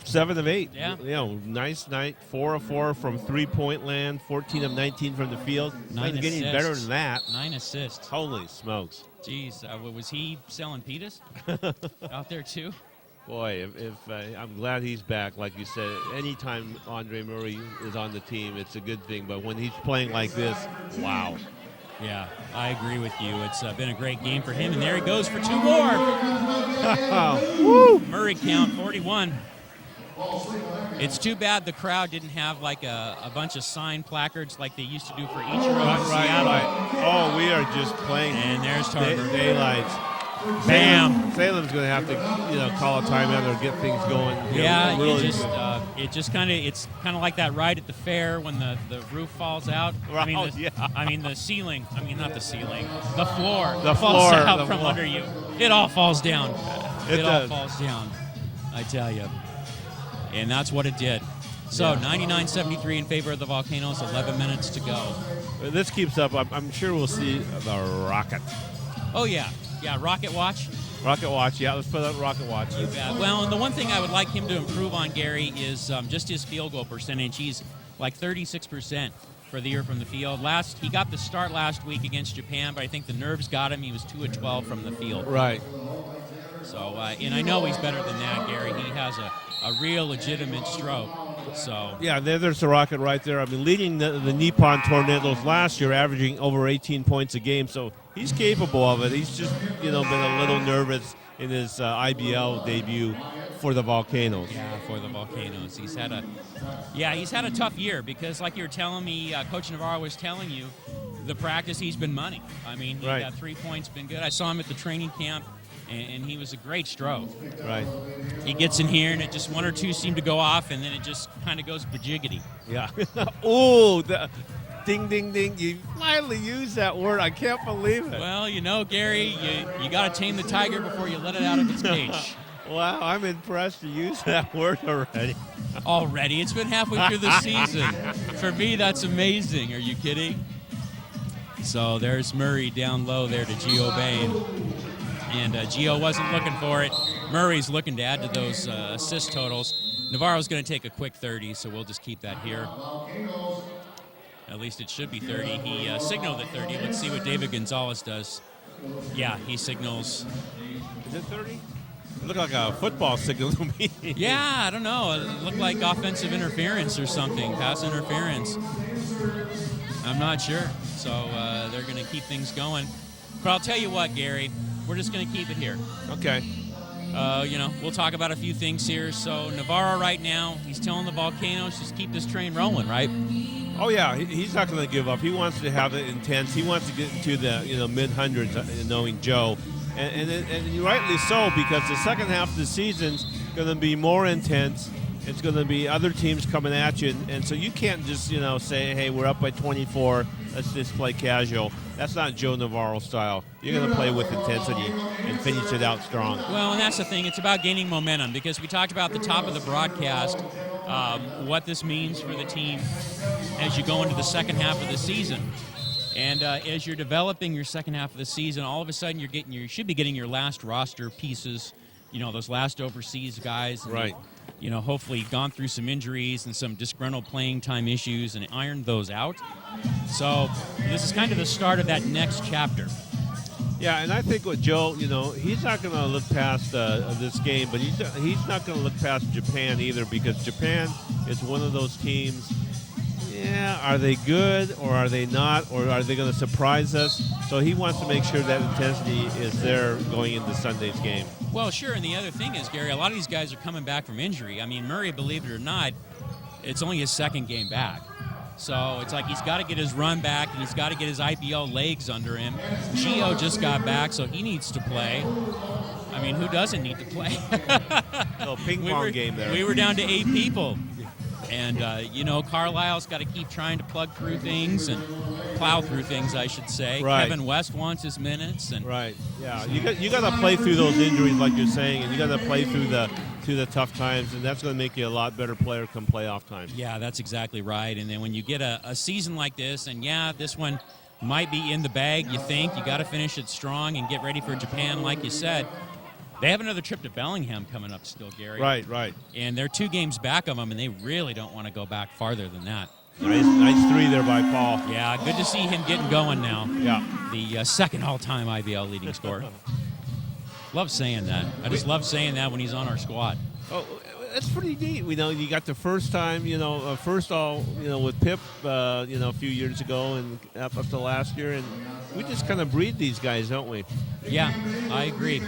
7 of 8. Yeah. You know, nice night. 4 of 4 from three-point land. 14 of 19 from the field. 9 Doesn't get any better than that. 9 assists. Holy smokes. Jeez, was he selling pitas out there too? Boy, if I'm glad he's back. Like you said, anytime Andre Murray is on the team, it's a good thing. But when he's playing like this, wow. Yeah, I agree with you. It's been a great game for him. And there he goes for 2 more. Woo! Murray count 41. It's too bad the crowd didn't have like a bunch of signed placards like they used to do for Ichiro in Seattle. Right. Oh, we are just playing. And there's Tarver. Daylights. Bam. Salem's going to have to, call a timeout or get things going. Yeah, really it's kind of like that ride at the fair when the roof falls out. Right, The ceiling. I mean, not the ceiling. The floor. The falls floor, out the from floor. under you. It all falls down. It all does. falls down. I tell you. And that's what it did. So 99-73 in favor of the Volcanoes. 11 minutes to go. If this keeps up, I'm sure we'll see the Rocket. Oh yeah. Yeah, Rocket Watch. Rocket Watch, yeah, let's put up Rocket Watch. You bet. Well, and the one thing I would like him to improve on, Gary, is just his field goal percentage. He's like 36% for the year from the field. He got the start last week against Japan, but I think the nerves got him. He was 2 of 12 from the field. Right. So, and I know he's better than that, Gary. He has a real legitimate stroke. So yeah, there's the Rocket right there. I mean, leading the Nippon Tornadoes last year, averaging over 18 points a game. So he's capable of it. He's just, been a little nervous in his IBL debut for the Volcanoes. Yeah, for the Volcanoes. He's had a tough year because, like you were telling me, Coach Navarro was telling you, the practice he's been money. I mean, he Right. got 3 points, been good. I saw him at the training camp, and he was a great stroke. Right. He gets in here, and it just one or two seem to go off, and then it just kind of goes bajiggity. Yeah. Oh, ding, ding, ding. You finally used that word. I can't believe it. Well, Gary, you got to tame the tiger before you let it out of its cage. Wow, I'm impressed you used that word already. Already? It's been halfway through the season. For me, that's amazing. Are you kidding? So there's Murray down low there to Gio Bain. And Gio wasn't looking for it. Murray's looking to add to those assist totals. Navarro's going to take a quick 30, so we'll just keep that here. At least it should be 30. He signaled at 30. Let's see what David Gonzalez does. Yeah, he signals. Is it 30? It looked like a football signal to me. Yeah, I don't know. It looked like offensive interference or something, pass interference. I'm not sure. So they're going to keep things going. But I'll tell you what, Gary, we're just going to keep it here. Okay. We'll talk about a few things here. So Navarro right now, he's telling the Volcanoes just keep this train rolling, right? Oh, yeah. He's not going to give up. He wants to have it intense. He wants to get into the mid-hundreds, knowing Joe. And rightly so, because the second half of the season's going to be more intense. It's going to be other teams coming at you. And so you can't just, say, hey, we're up by 24. Let's just play casual. That's not Joe Navarro style. You're going to play with intensity and finish it out strong. Well, and that's the thing. It's about gaining momentum because we talked about at the top of the broadcast what this means for the team as you go into the second half of the season. And as you're developing your second half of the season, all of a sudden you should be getting your last roster pieces, those last overseas guys. And right. Hopefully gone through some injuries and some disgruntled playing time issues and ironed those out. So this is kind of the start of that next chapter. Yeah, and I think with Joe, he's not going to look past this game, but he's not going to look past Japan either, because Japan is one of those teams. Yeah, are they good or are they not, or are they going to surprise us? So he wants to make sure that intensity is there going into Sunday's game. Well, sure, and the other thing is, Gary, a lot of these guys are coming back from injury. I mean, Murray, believe it or not, it's only his second game back. So it's like he's got to get his run back, and he's got to get his IPL legs under him. Gio just got back, so he needs to play. I mean, who doesn't need to play? No ping pong game there. We were down to 8 people. And, Carlisle's got to keep trying to plug through things and plow through things, I should say. Right. Kevin West wants his minutes. And right, yeah. You got to play through those injuries, like you're saying, and you got to play through the tough times, and that's going to make you a lot better player come playoff time. Yeah, that's exactly right. And then when you get a season like this, and, this one might be in the bag, you think. You got to finish it strong and get ready for Japan, like you said. They have another trip to Bellingham coming up still, Gary. Right. And they're 2 games back of them, and they really don't want to go back farther than that. Nice 3 there by Paul. Yeah, good to see him getting going now. Yeah. The second all-time IBL leading scorer. Love saying that. I just love saying that when he's on our squad. Oh, that's pretty neat. You got the first time, with Pip, a few years ago and up to last year, and we just kind of breed these guys, don't we? Yeah, I agree.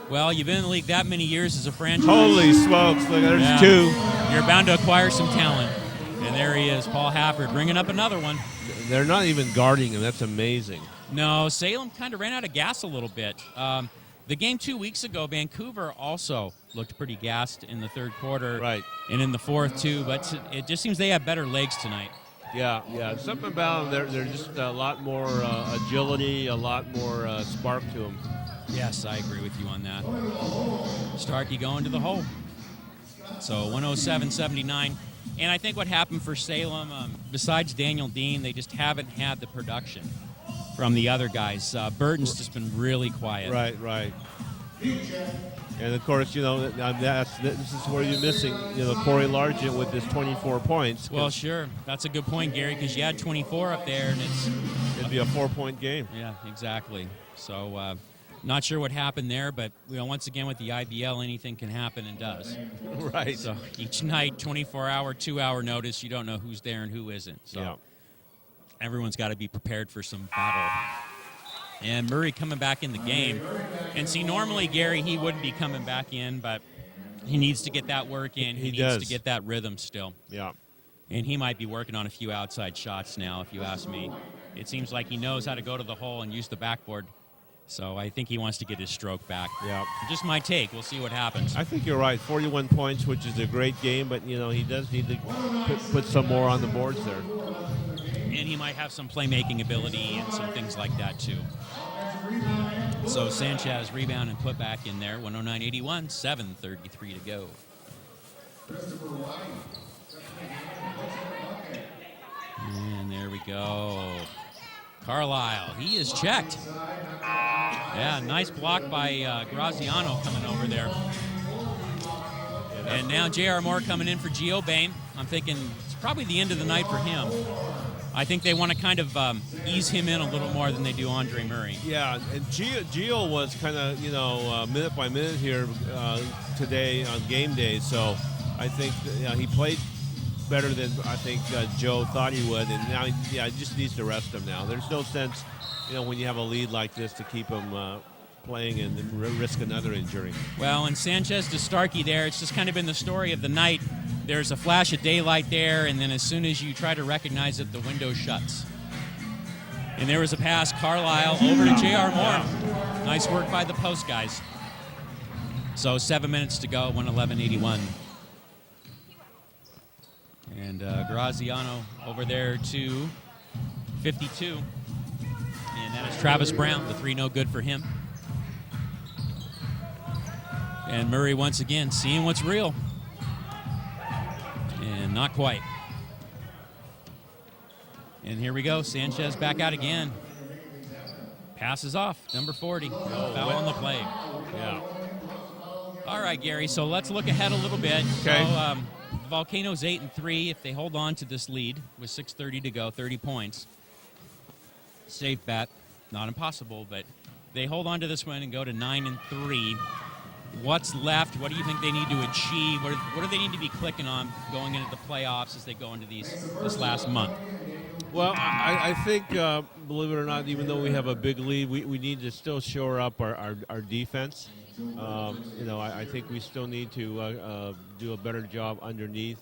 Well, you've been in the league that many years as a franchise. Holy smokes, look, there's 2. You're bound to acquire some talent. And there he is, Paul Hafford, bringing up another one. They're not even guarding him. That's amazing. No, Salem kind of ran out of gas a little bit. The game 2 weeks ago, Vancouver also looked pretty gassed in the third quarter. Right. And in the fourth, too. But it just seems they have better legs tonight. Yeah. Something about them, they're just a lot more agility, a lot more spark to them. Yes, I agree with you on that. Starkey going to the hole. So 107-79. And I think what happened for Salem, besides Daniel Dean, they just haven't had the production from the other guys. Burton's just been really quiet. Right. And, of course, this is where you're missing, Corey Largent with his 24 points. Well, sure. That's a good point, Gary, because you had 24 up there, and it'd be a 4-point game. Yeah, exactly. So not sure what happened there, but once again with the IBL, anything can happen and does. Right. So each night, 24-hour, 2-hour notice, you don't know who's there and who isn't. So everyone's got to be prepared for some battle. And Murray coming back in the game. And see, normally, Gary, he wouldn't be coming back in, but he needs to get that work in. He needs to get that rhythm still. Yeah. And he might be working on a few outside shots now, if you ask me. It seems like he knows how to go to the hole and use the backboard So I think he wants to get his stroke back. Yeah. Just my take. We'll see what happens. I think you're right. 41 points, which is a great game, but he does need to put some more on the boards there. And he might have some playmaking ability and some things like that too. So Sanchez rebound and put back in there. 109-81, 7:33 to go. And there we go. Carlisle, he is checked. Yeah, nice block by Graziano coming over there. And now J.R. Moore coming in for Gio Bain. I'm thinking it's probably the end of the night for him. I think they want to kind of ease him in a little more than they do Andre Murray. Yeah, and Gio was kind of, minute by minute here today on game day. So I think he played better than I think Joe thought he would. And now, he just needs to rest him now. There's no sense, when you have a lead like this to keep him playing and risk another injury. Well, and Sanchez to Starkey there, it's just kind of been the story of the night. There's a flash of daylight there, and then as soon as you try to recognize it, the window shuts. And there was a pass, Carlisle over to J.R. Moore. Nice work by the post guys. So 7 minutes to go, 111-81. And Graziano over there to 52. And that is Travis Brown. The three no good for him. And Murray once again seeing what's real. And not quite. And here we go. Sanchez back out again. Passes off. Number 40. Foul on the play. Yeah. All right, Gary. So let's look ahead a little bit. Okay. So, Volcanoes 8-3. If they hold on to this lead with 6:30 to go, 30 points. Safe bet. Not impossible, but they hold on to this one and go to 9-3. What's left? What do you think they need to achieve? What do they need to be clicking on going into the playoffs as they go into this last month? Well, I think, believe it or not, even though we have a big lead, we need to still shore up our defense. I think we still need to do a better job underneath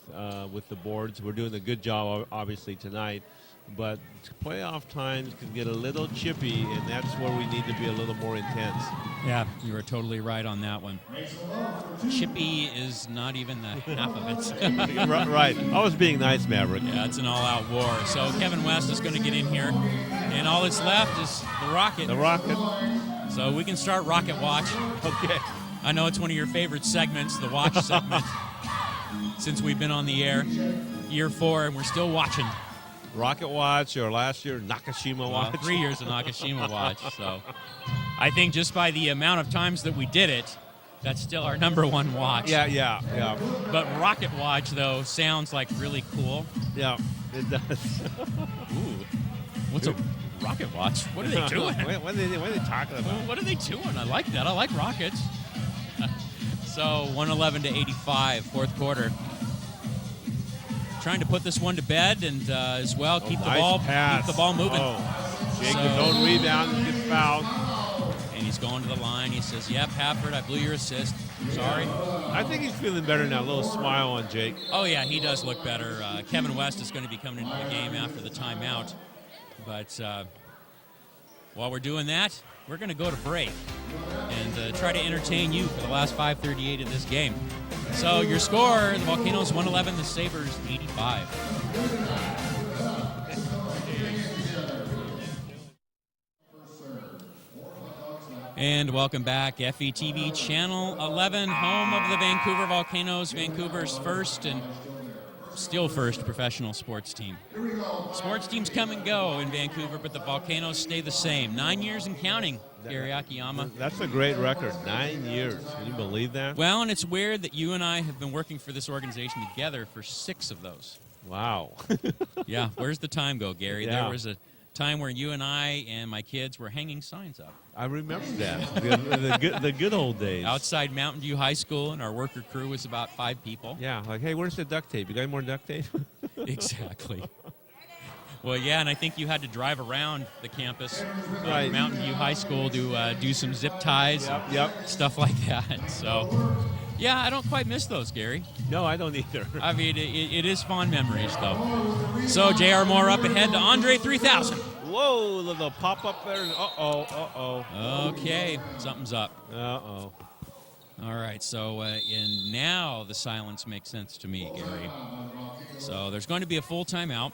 with the boards. We're doing a good job, obviously, tonight. But playoff times can get a little chippy, and that's where we need to be a little more intense. Yeah, you are totally right on that one. Chippy is not even the half of it. Right. I was being nice, Maverick. Yeah, it's an all-out war. So Kevin West is going to get in here, and all that's left is the Rocket. The Rocket. So we can start Rocket Watch. Okay. I know it's one of your favorite segments, the Watch segment, since we've been on the air. Year 4, and we're still watching. Rocket Watch, or last year, Nakashima Watch. 3 years of Nakashima Watch. So I think just by the amount of times that we did it, that's still our number one watch. Yeah. But Rocket Watch, though, sounds like really cool. Yeah, it does. Ooh. What's a Rocket Watch? What are they doing? What are they talking about? What are they doing? I like that. I like rockets. So 111-85, fourth quarter. Trying to put this one to bed and as well keep the ball moving. Jake with no rebound and gets fouled. And he's going to the line. He says, "Yep, Hafford, I blew your assist. Sorry." I think he's feeling better now. A little smile on Jake. Oh yeah, he does look better. Kevin West is going to be coming into the game after the timeout. But while we're doing that, we're going to go to break and try to entertain you for the last 5:38 of this game. So your score, the Volcanoes 111, the Sabres 85. And welcome back, FETV Channel 11, home of the Vancouver Volcanoes, Vancouver's first and still first professional sports team. Sports teams come and go in Vancouver, but the Volcanoes stay the same. 9 years and counting, Gary Akiyama. That's a great record, 9 years. Can you believe that? Well, and it's weird that you and I have been working for this organization together for 6 of those. Wow. Yeah, where's the time go, Gary? Yeah. There was a time where you and I and my kids were hanging signs up. I remember that. the good old days. Outside Mountain View High School, and our worker crew was about 5 people. Yeah, like, hey, where's the duct tape? You got any more duct tape? Exactly. Well, yeah, and I think you had to drive around the campus of Right. Mountain View High School to do some zip ties Yep. and stuff like that. So, yeah, I don't quite miss those, Gary. No, I don't either. I mean, it is fond memories, though. So, J.R. Moore up ahead to Andre 3000. whoa, little pop up there. Uh-oh. Okay, something's up. Uh-oh. All right, so and now the silence makes sense to me, Gary. So there's going to be a full timeout,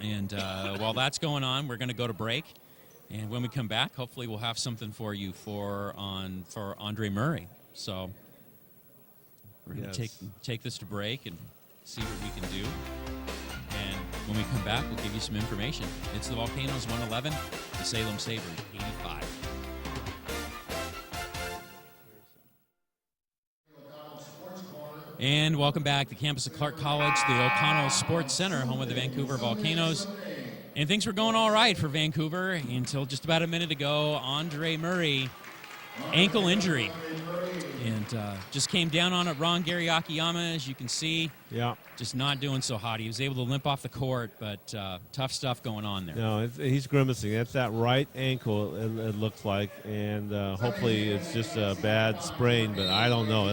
and while that's going on, we're going to go to break. And when we come back, hopefully we'll have something for you for Andre Murray. So we're going to take this to break and see what we can do. And when we come back, we'll give you some information. It's the Volcanoes 111, the Salem Sabres 85. And welcome back to the campus of Clark College, the O'Connell Sports Center, home of the Vancouver Volcanoes. And things were going all right for Vancouver until just about a minute ago. Andre Murray, ankle injury. And just came down on it wrong. Gary Akiyama, as you can see, just not doing so hot. He was able to limp off the court, but tough stuff going on there. No, he's grimacing. That's that right ankle, it looks like. And hopefully it's just a bad sprain, but I don't know.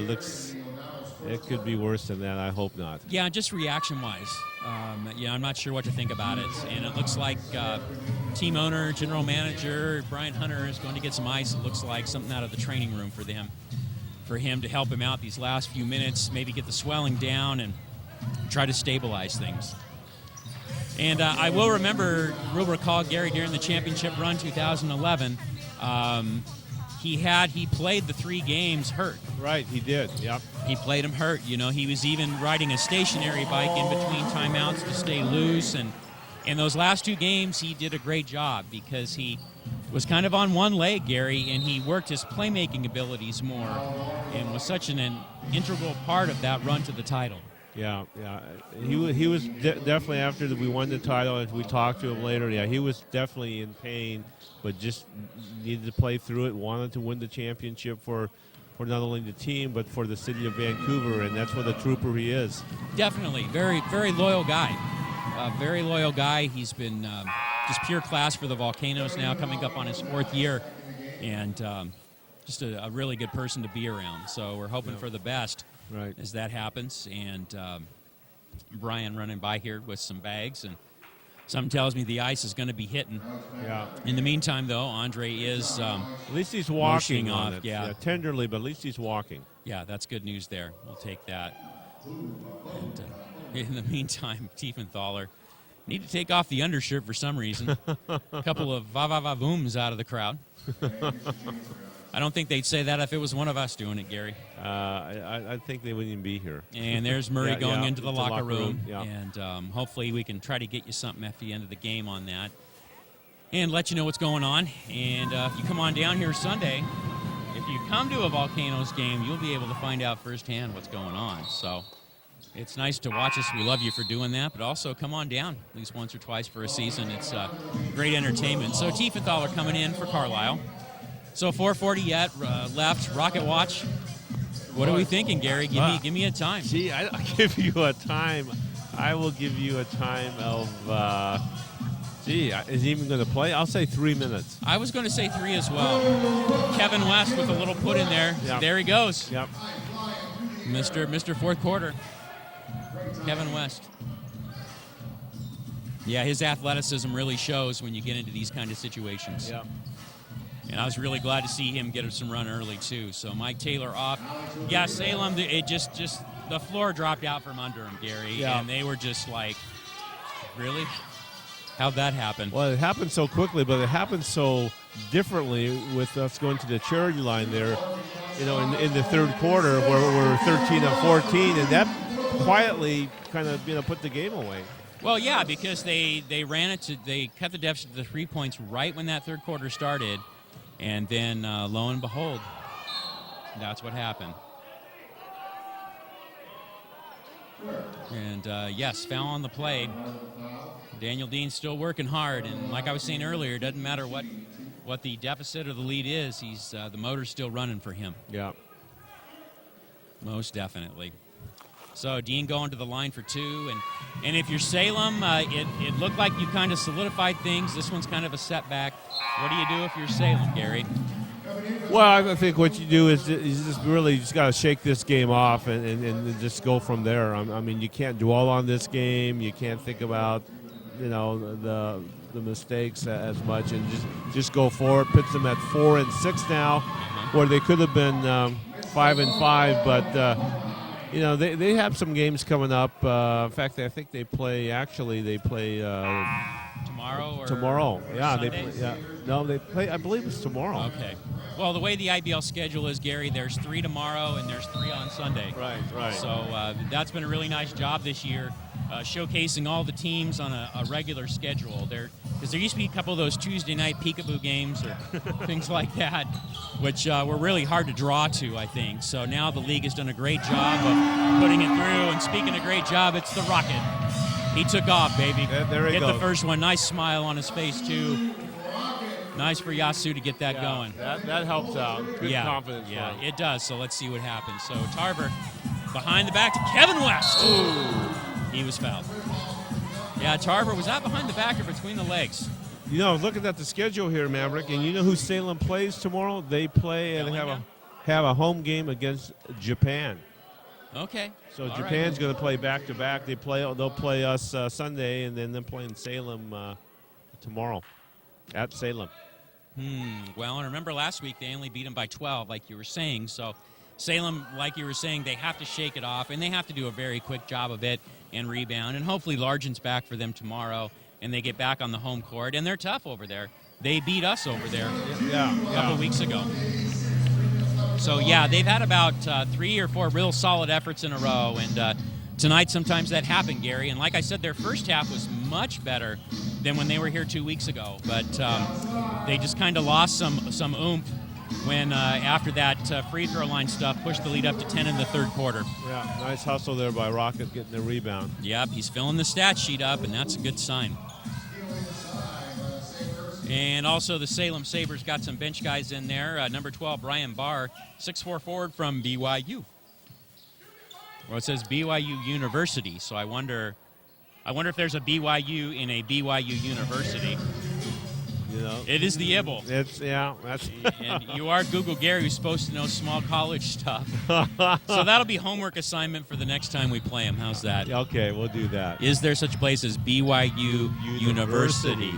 It could be worse than that. I hope not. Yeah, just reaction-wise. I'm not sure what to think about it. And it looks like team owner, general manager, Brian Hunter is going to get some ice. It looks like something out of the training room for him to help him out these last few minutes, maybe get the swelling down and try to stabilize things. And I will recall, Gary, during the championship run 2011, he played the 3 games hurt. Right, he did, yep. He played him hurt. He was even riding a stationary bike in between timeouts to stay loose. And in those last 2 games, he did a great job because he was kind of on one leg, Gary, and he worked his playmaking abilities more and was such an integral part of that run to the title. Yeah. He was definitely, after we won the title, as we talked to him later, he was definitely in pain, but just needed to play through it, wanted to win the championship for not only the team, but for the city of Vancouver, and that's what a trooper he is. Definitely. Very, very loyal guy. Very loyal guy. He's been just pure class for the Volcanoes now, coming up on his 4th year, and just a really good person to be around. So we're hoping for the best as that happens. And Brian running by here with some bags, and something tells me the ice is going to be hitting. Yeah. In the meantime, though, Andre is at least he's walking on off. it. Yeah, tenderly, but at least he's walking. Yeah, that's good news there. We'll take that. And in the meantime, Tiefenthaler need to take off the undershirt for some reason. A couple of va-va-va-booms out of the crowd. I don't think they'd say that if it was one of us doing it, Gary. I think they wouldn't even be here. And there's Murray going into the locker room. Yeah. And hopefully we can try to get you something at the end of the game on that and let you know what's going on. And if you come on down here Sunday, if you come to a Volcanoes game, you'll be able to find out firsthand what's going on. So it's nice to watch us. We love you for doing that. But also come on down at least once or twice for a season. It's great entertainment. So Tiefenthaler coming in for Carlisle. So 4:40 yet left. Rocket watch. What are we thinking, Gary? Give me a time. Gee, I'll give you a time. I will give you a time of. Is he even going to play? I'll say 3 minutes. I was going to say 3 as well. Kevin West with a little put in there. Yep. There he goes. Yep. Mr. Fourth Quarter. Kevin West. Yeah, his athleticism really shows when you get into these kind of situations. Yep. And I was really glad to see him get some run early, too. So Mike Taylor off. Yeah, Salem, it just the floor dropped out from under him, Gary. Yeah. And they were just like, really? How'd that happen? Well, it happened so quickly, but it happened so differently with us going to the charity line there, in the third quarter where we're 13-14, and that quietly kind of, put the game away. Well, yeah, because they cut the deficit to the 3 points right when that third quarter started, and then lo and behold, that's what happened. And yes, foul on the play. Daniel Dean's still working hard, and like I was saying earlier, it doesn't matter what the deficit or the lead is. He's the motor's still running for him. Yeah, most definitely. So Dean going to the line for 2, and if you're Salem, it looked like you kind of solidified things. This one's kind of a setback. What do you do if you're Salem, Gary? Well, I think what you do is you just got to shake this game off and just go from there. I mean, you can't dwell on this game. You can't think about, the mistakes as much and just go forward. Puts them at 4-6 now, where they could have been 5-5. But they have some games coming up. In fact, I think they play. Actually, they play tomorrow. Or tomorrow. Yeah, Sunday? they play. Yeah, no, they play. I believe it's tomorrow. Okay. Well, the way the IBL schedule is, Gary, there's 3 tomorrow and there's 3 on Sunday. Right. So that's been a really nice job this year, showcasing all the teams on a regular schedule. Because there used to be a couple of those Tuesday night peekaboo games or things like that, which were really hard to draw to, I think. So now the league has done a great job of putting it through. And speaking of great job, it's the Rocket. He took off, baby. There he Hit goes. the first one. Nice smile on his face, too. Nice for Yasu to get that going. That helps out. Good confidence. Yeah, it does. So let's see what happens. So Tarver behind the back to Kevin West. Ooh. He was fouled. Yeah, Tarver was out behind the back or between the legs. Looking at the schedule here, Maverick, and you know who Salem plays tomorrow? They play and have a home game against Japan. Okay. So All Japan's right. going to play back to back. They'll play us Sunday, and then they're playing Salem tomorrow at Salem. Well, and remember last week they only beat them by 12, like you were saying. So Salem, like you were saying, they have to shake it off, and they have to do a very quick job of it and rebound. And hopefully Largen's back for them tomorrow, and they get back on the home court. And they're tough over there. They beat us over there a couple weeks ago. So, yeah, they've had about 3 or 4 real solid efforts in a row. And tonight sometimes that happened, Gary. And like I said, their first half was much better than when they were here 2 weeks ago. But they just kind of lost some oomph when after that free throw line stuff pushed the lead up to 10 in the third quarter. Yeah, nice hustle there by Rocket getting the rebound. Yep, he's filling the stat sheet up, and that's a good sign. And also the Salem Sabres got some bench guys in there. Number 12, Brian Barr, 6'4" forward from BYU. Well, it says BYU University, so I wonder if there's a BYU in a BYU University. It is the Ibble. That's and you are Google Gary, who's supposed to know small college stuff. So that'll be homework assignment for the next time we play him. How's that? Okay, we'll do that. Is there such a place as BYU University?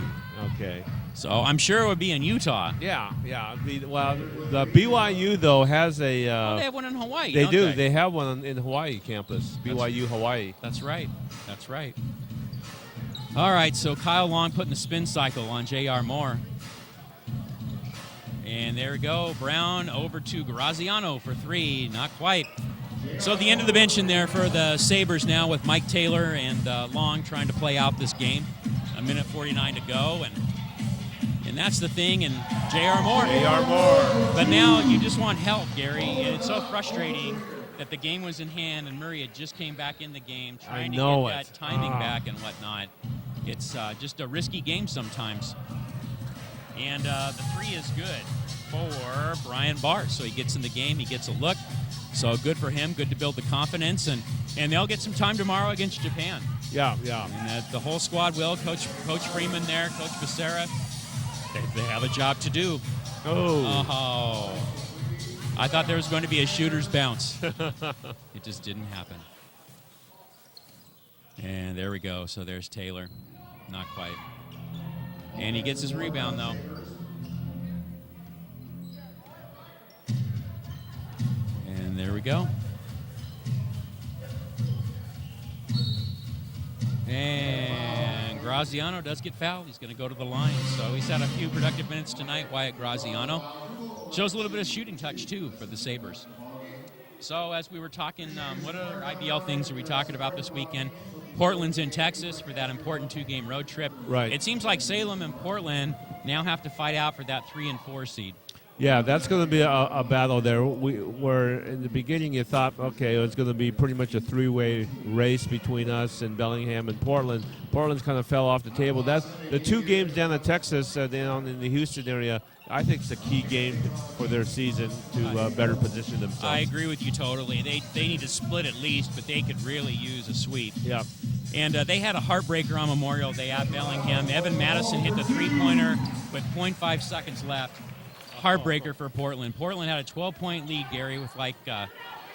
Okay. So I'm sure it would be in Utah. Yeah. The BYU, though, has a... they have one in Hawaii, They don't do. They have one in Hawaii campus, BYU Hawaii. That's right. All right, so Kyle Long putting the spin cycle on J.R. Moore. And there we go. Brown over to Graziano for 3. Not quite. So the end of the bench in there for the Sabres now with Mike Taylor and Long trying to play out this game. 1:49 to go, and that's the thing. And J.R. Moore. But now you just want help, Gary. And it's so frustrating that the game was in hand and Murray had just came back in the game trying to get that timing back and whatnot. It's just a risky game sometimes. And the 3 is good for Brian Barr. So he gets in the game, he gets a look. So good for him, good to build the confidence. And they'll get some time tomorrow against Japan. Yeah. And the whole squad will. Coach Freeman there, Coach Becerra, they have a job to do. Oh. I thought there was going to be a shooter's bounce. It just didn't happen. And there we go. So there's Taylor. Not quite. And he gets his rebound, though. And there we go. And Graziano does get fouled. He's going to go to the line. So he's had a few productive minutes tonight, Wyatt Graziano. Shows a little bit of shooting touch, too, for the Sabres. So as we were talking, what other IBL things are we talking about this weekend? Portland's in Texas for that important 2-game road trip. Right. It seems like Salem and Portland now have to fight out for that 3 and 4 seed. Yeah, that's going to be a battle there. We were in the beginning. You thought, okay, it was going to be pretty much a 3-way race between us and Bellingham and Portland. Portland's kind of fell off the table. That's the 2 games down in Texas, down in the Houston area. I think it's a key game for their season to better position themselves. I agree with you totally. They need to split at least, but they could really use a sweep. Yeah. And they had a heartbreaker on Memorial Day at Bellingham. Evan Madison hit the 3-pointer with 0.5 seconds left. Heartbreaker for Portland. Portland had a 12-point lead, Gary, with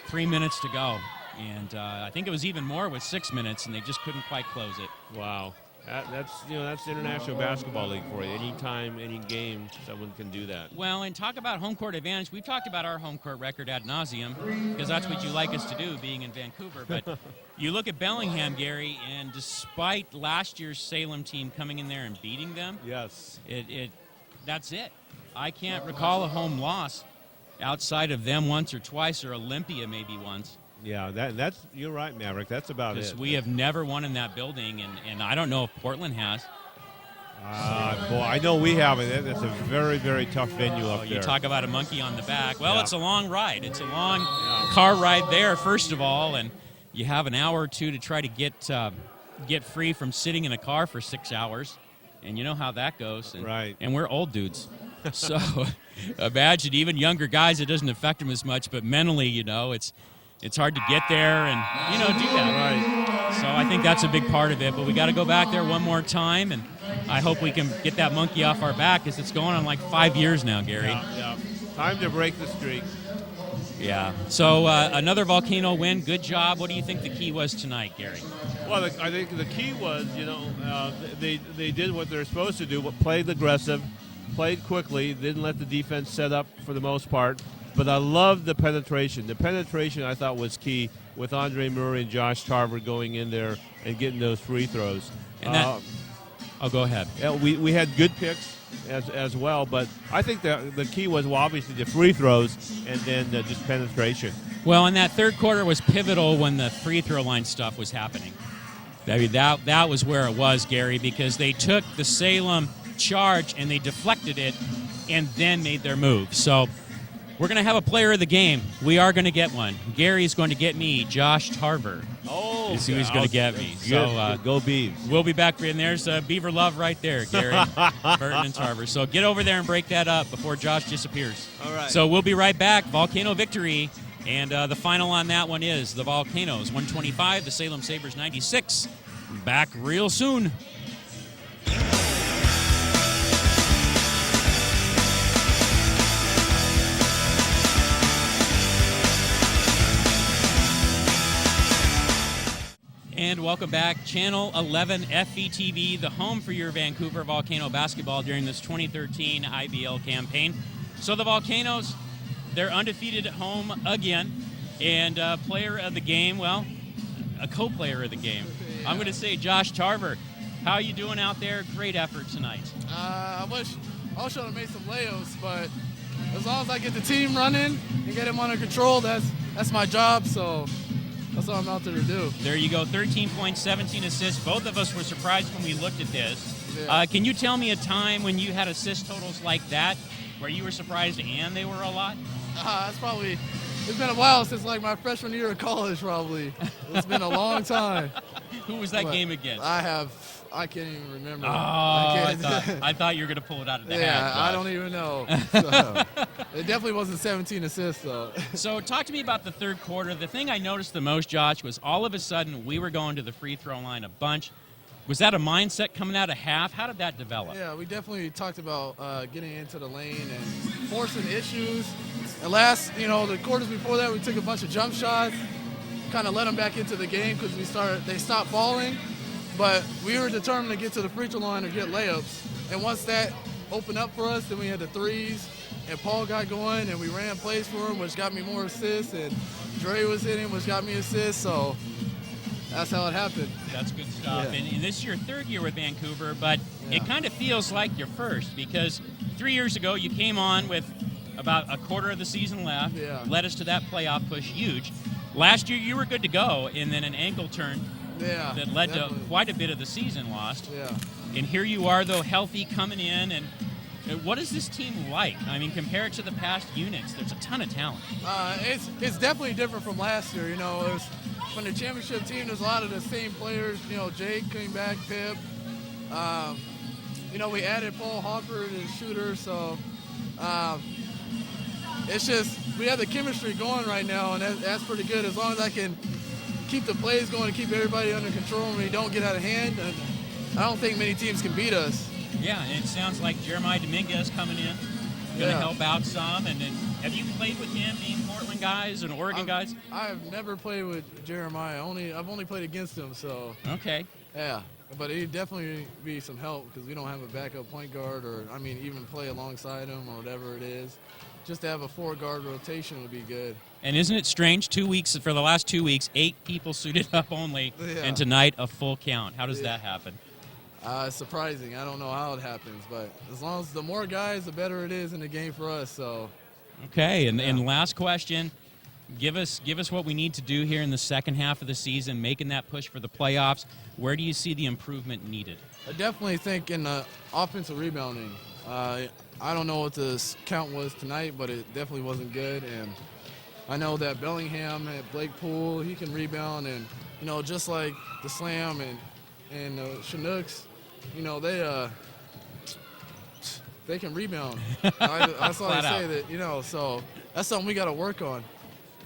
3 minutes to go. And I think it was even more with 6 minutes, and they just couldn't quite close it. Wow. That's the International Basketball League for you. Anytime, any game, someone can do that. Well, and talk about home court advantage. We've talked about our home court record ad nauseum because that's what you like us to do, being in Vancouver. But you look at Bellingham, Gary, and despite last year's Salem team coming in there and beating them, Yes, that's it. I can't recall a home loss outside of them once or twice, or Olympia maybe once. yeah, that's you're right, Maverick. That's about it. Because we have never won in that building, and I don't know if Portland has. Boy, I know we haven't. It's a very, very tough venue up there. You talk about a monkey on the back. Well, Yeah. It's a long ride. It's a long car ride there, first of all, and you have an hour or two to try to get free from sitting in a car for 6 hours, and you know how that goes. And, Right. And we're old dudes. So imagine even younger guys, it doesn't affect them as much, but mentally, it's hard to get there and, do that. Right. So I think that's a big part of it, but we got to go back there one more time, and I hope we can get that monkey off our back because it's going on like 5 years now, Gary. Yeah. Time to break the streak. Yeah. So another Volcano win. Good job. What do you think the key was tonight, Gary? Well, I think the key was, they did what they're supposed to do, but played aggressive, played quickly, didn't let the defense set up for the most part. But I loved the penetration. The penetration I thought was key with Andre Murray and Josh Tarver going in there and getting those free throws. And go ahead. Yeah, we had good picks as well, but I think the key was obviously the free throws and then just penetration. Well, and that third quarter was pivotal when the free throw line stuff was happening. I mean, that was where it was, Gary, because they took the Salem charge and they deflected it and then made their move. So we're going to have a player of the game. We are going to get one. Gary's going to get me Josh Tarver. Oh, is who he's going to get me. Good. So Go Beavs. We'll be back, and there's Beaver Love right there, Gary, Burton and Tarver. So get over there and break that up before Josh disappears. All right. So we'll be right back. Volcano victory, and the final on that one is the Volcanoes 125, the Salem Sabres 96. Back real soon. And welcome back. Channel 11 FVTV, the home for your Vancouver Volcano basketball during this 2013 IBL campaign. So the Volcanoes, they're undefeated at home again. And player of the game, well, a co-player of the game. I'm going to say Josh Tarver. How are you doing out there? Great effort tonight. I wish I should have made some layups, but as long as I get the team running and get them under control, that's my job. So that's all I'm out there to do. There you go, 13 points, 17 assists. Both of us were surprised when we looked at this. Yeah. Can you tell me a time when you had assist totals like that where you were surprised and they were a lot? It's been a while since like my freshman year of college probably. It's been a long time. Who was that game against? I can't even remember. Oh, I thought you were going to pull it out of the hat. Yeah, Josh. I don't even know. So, it definitely wasn't 17 assists though. So talk to me about the third quarter. The thing I noticed the most, Josh, was all of a sudden we were going to the free throw line a bunch. Was that a mindset coming out of half? How did that develop? Yeah, we definitely talked about getting into the lane and forcing issues. And the quarters before that, we took a bunch of jump shots, kind of let them back into the game because they stopped falling. But we were determined to get to the free throw line or get layups. And once that opened up for us, then we had the threes, and Paul got going, and we ran plays for him, which got me more assists, and Dre was hitting, which got me assists. So that's how it happened. That's good stuff. Yeah. And this is your third year with Vancouver, but it kind of feels like your first because 3 years ago you came on with about a quarter of the season left, led us to that playoff push, huge. Last year you were good to go, and then an ankle turn that led to quite a bit of the season lost. Yeah. And here you are, though, healthy, coming in. And what is this team like? I mean, compared to the past units, there's a ton of talent. It's definitely different from last year. It was from the championship team, there's a lot of the same players. Jake coming back, Pip. We added Paul Hopper, the shooter. So it's just we have the chemistry going right now, and that's pretty good. As long as I can keep the plays going and keep everybody under control and we don't get out of hand, and I don't think many teams can beat us. Yeah, and it sounds like Jeremiah Dominguez coming in, going to help out some. And then, have you played with him, being Portland guys and Oregon guys? I've never played with Jeremiah. I've only played against him. So okay. Yeah. But it'd definitely be some help because we don't have a backup point guard or, I mean, even play alongside him or whatever it is. Just to have a 4-guard rotation would be good. And isn't it strange? For the last 2 weeks, 8 people suited up only, Yeah. and tonight a full count. How does that happen? It's surprising. I don't know how it happens, but as long as the more guys, the better it is in the game for us. So. Okay, and last question. Give us what we need to do here in the second half of the season, making that push for the playoffs. Where do you see the improvement needed? I definitely think in the offensive rebounding. I don't know what the count was tonight, but it definitely wasn't good. And I know that Bellingham at Blake Poole, he can rebound, and just like the Slam and Chinooks, they can rebound. That's why I say that. So that's something we got to work on.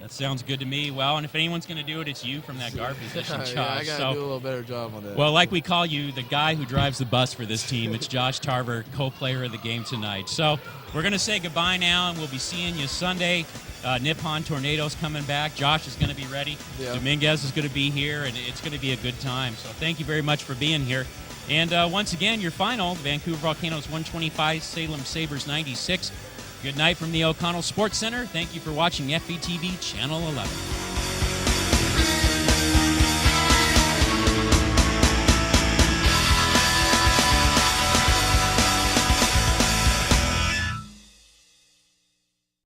That sounds good to me. Well, and if anyone's going to do it, it's you from that guard position, Josh. Yeah, I got to do a little better job on that. Well, like we call you, the guy who drives the bus for this team, it's Josh Tarver, co-player of the game tonight. So we're going to say goodbye now, and we'll be seeing you Sunday. Nippon Tornadoes coming back. Josh is going to be ready. Yeah. Dominguez is going to be here, and it's going to be a good time. So thank you very much for being here. And once again, your final, Vancouver Volcanoes 125, Salem Sabres 96. Good night from the O'Connell Sports Center. Thank you for watching FBTV Channel 11.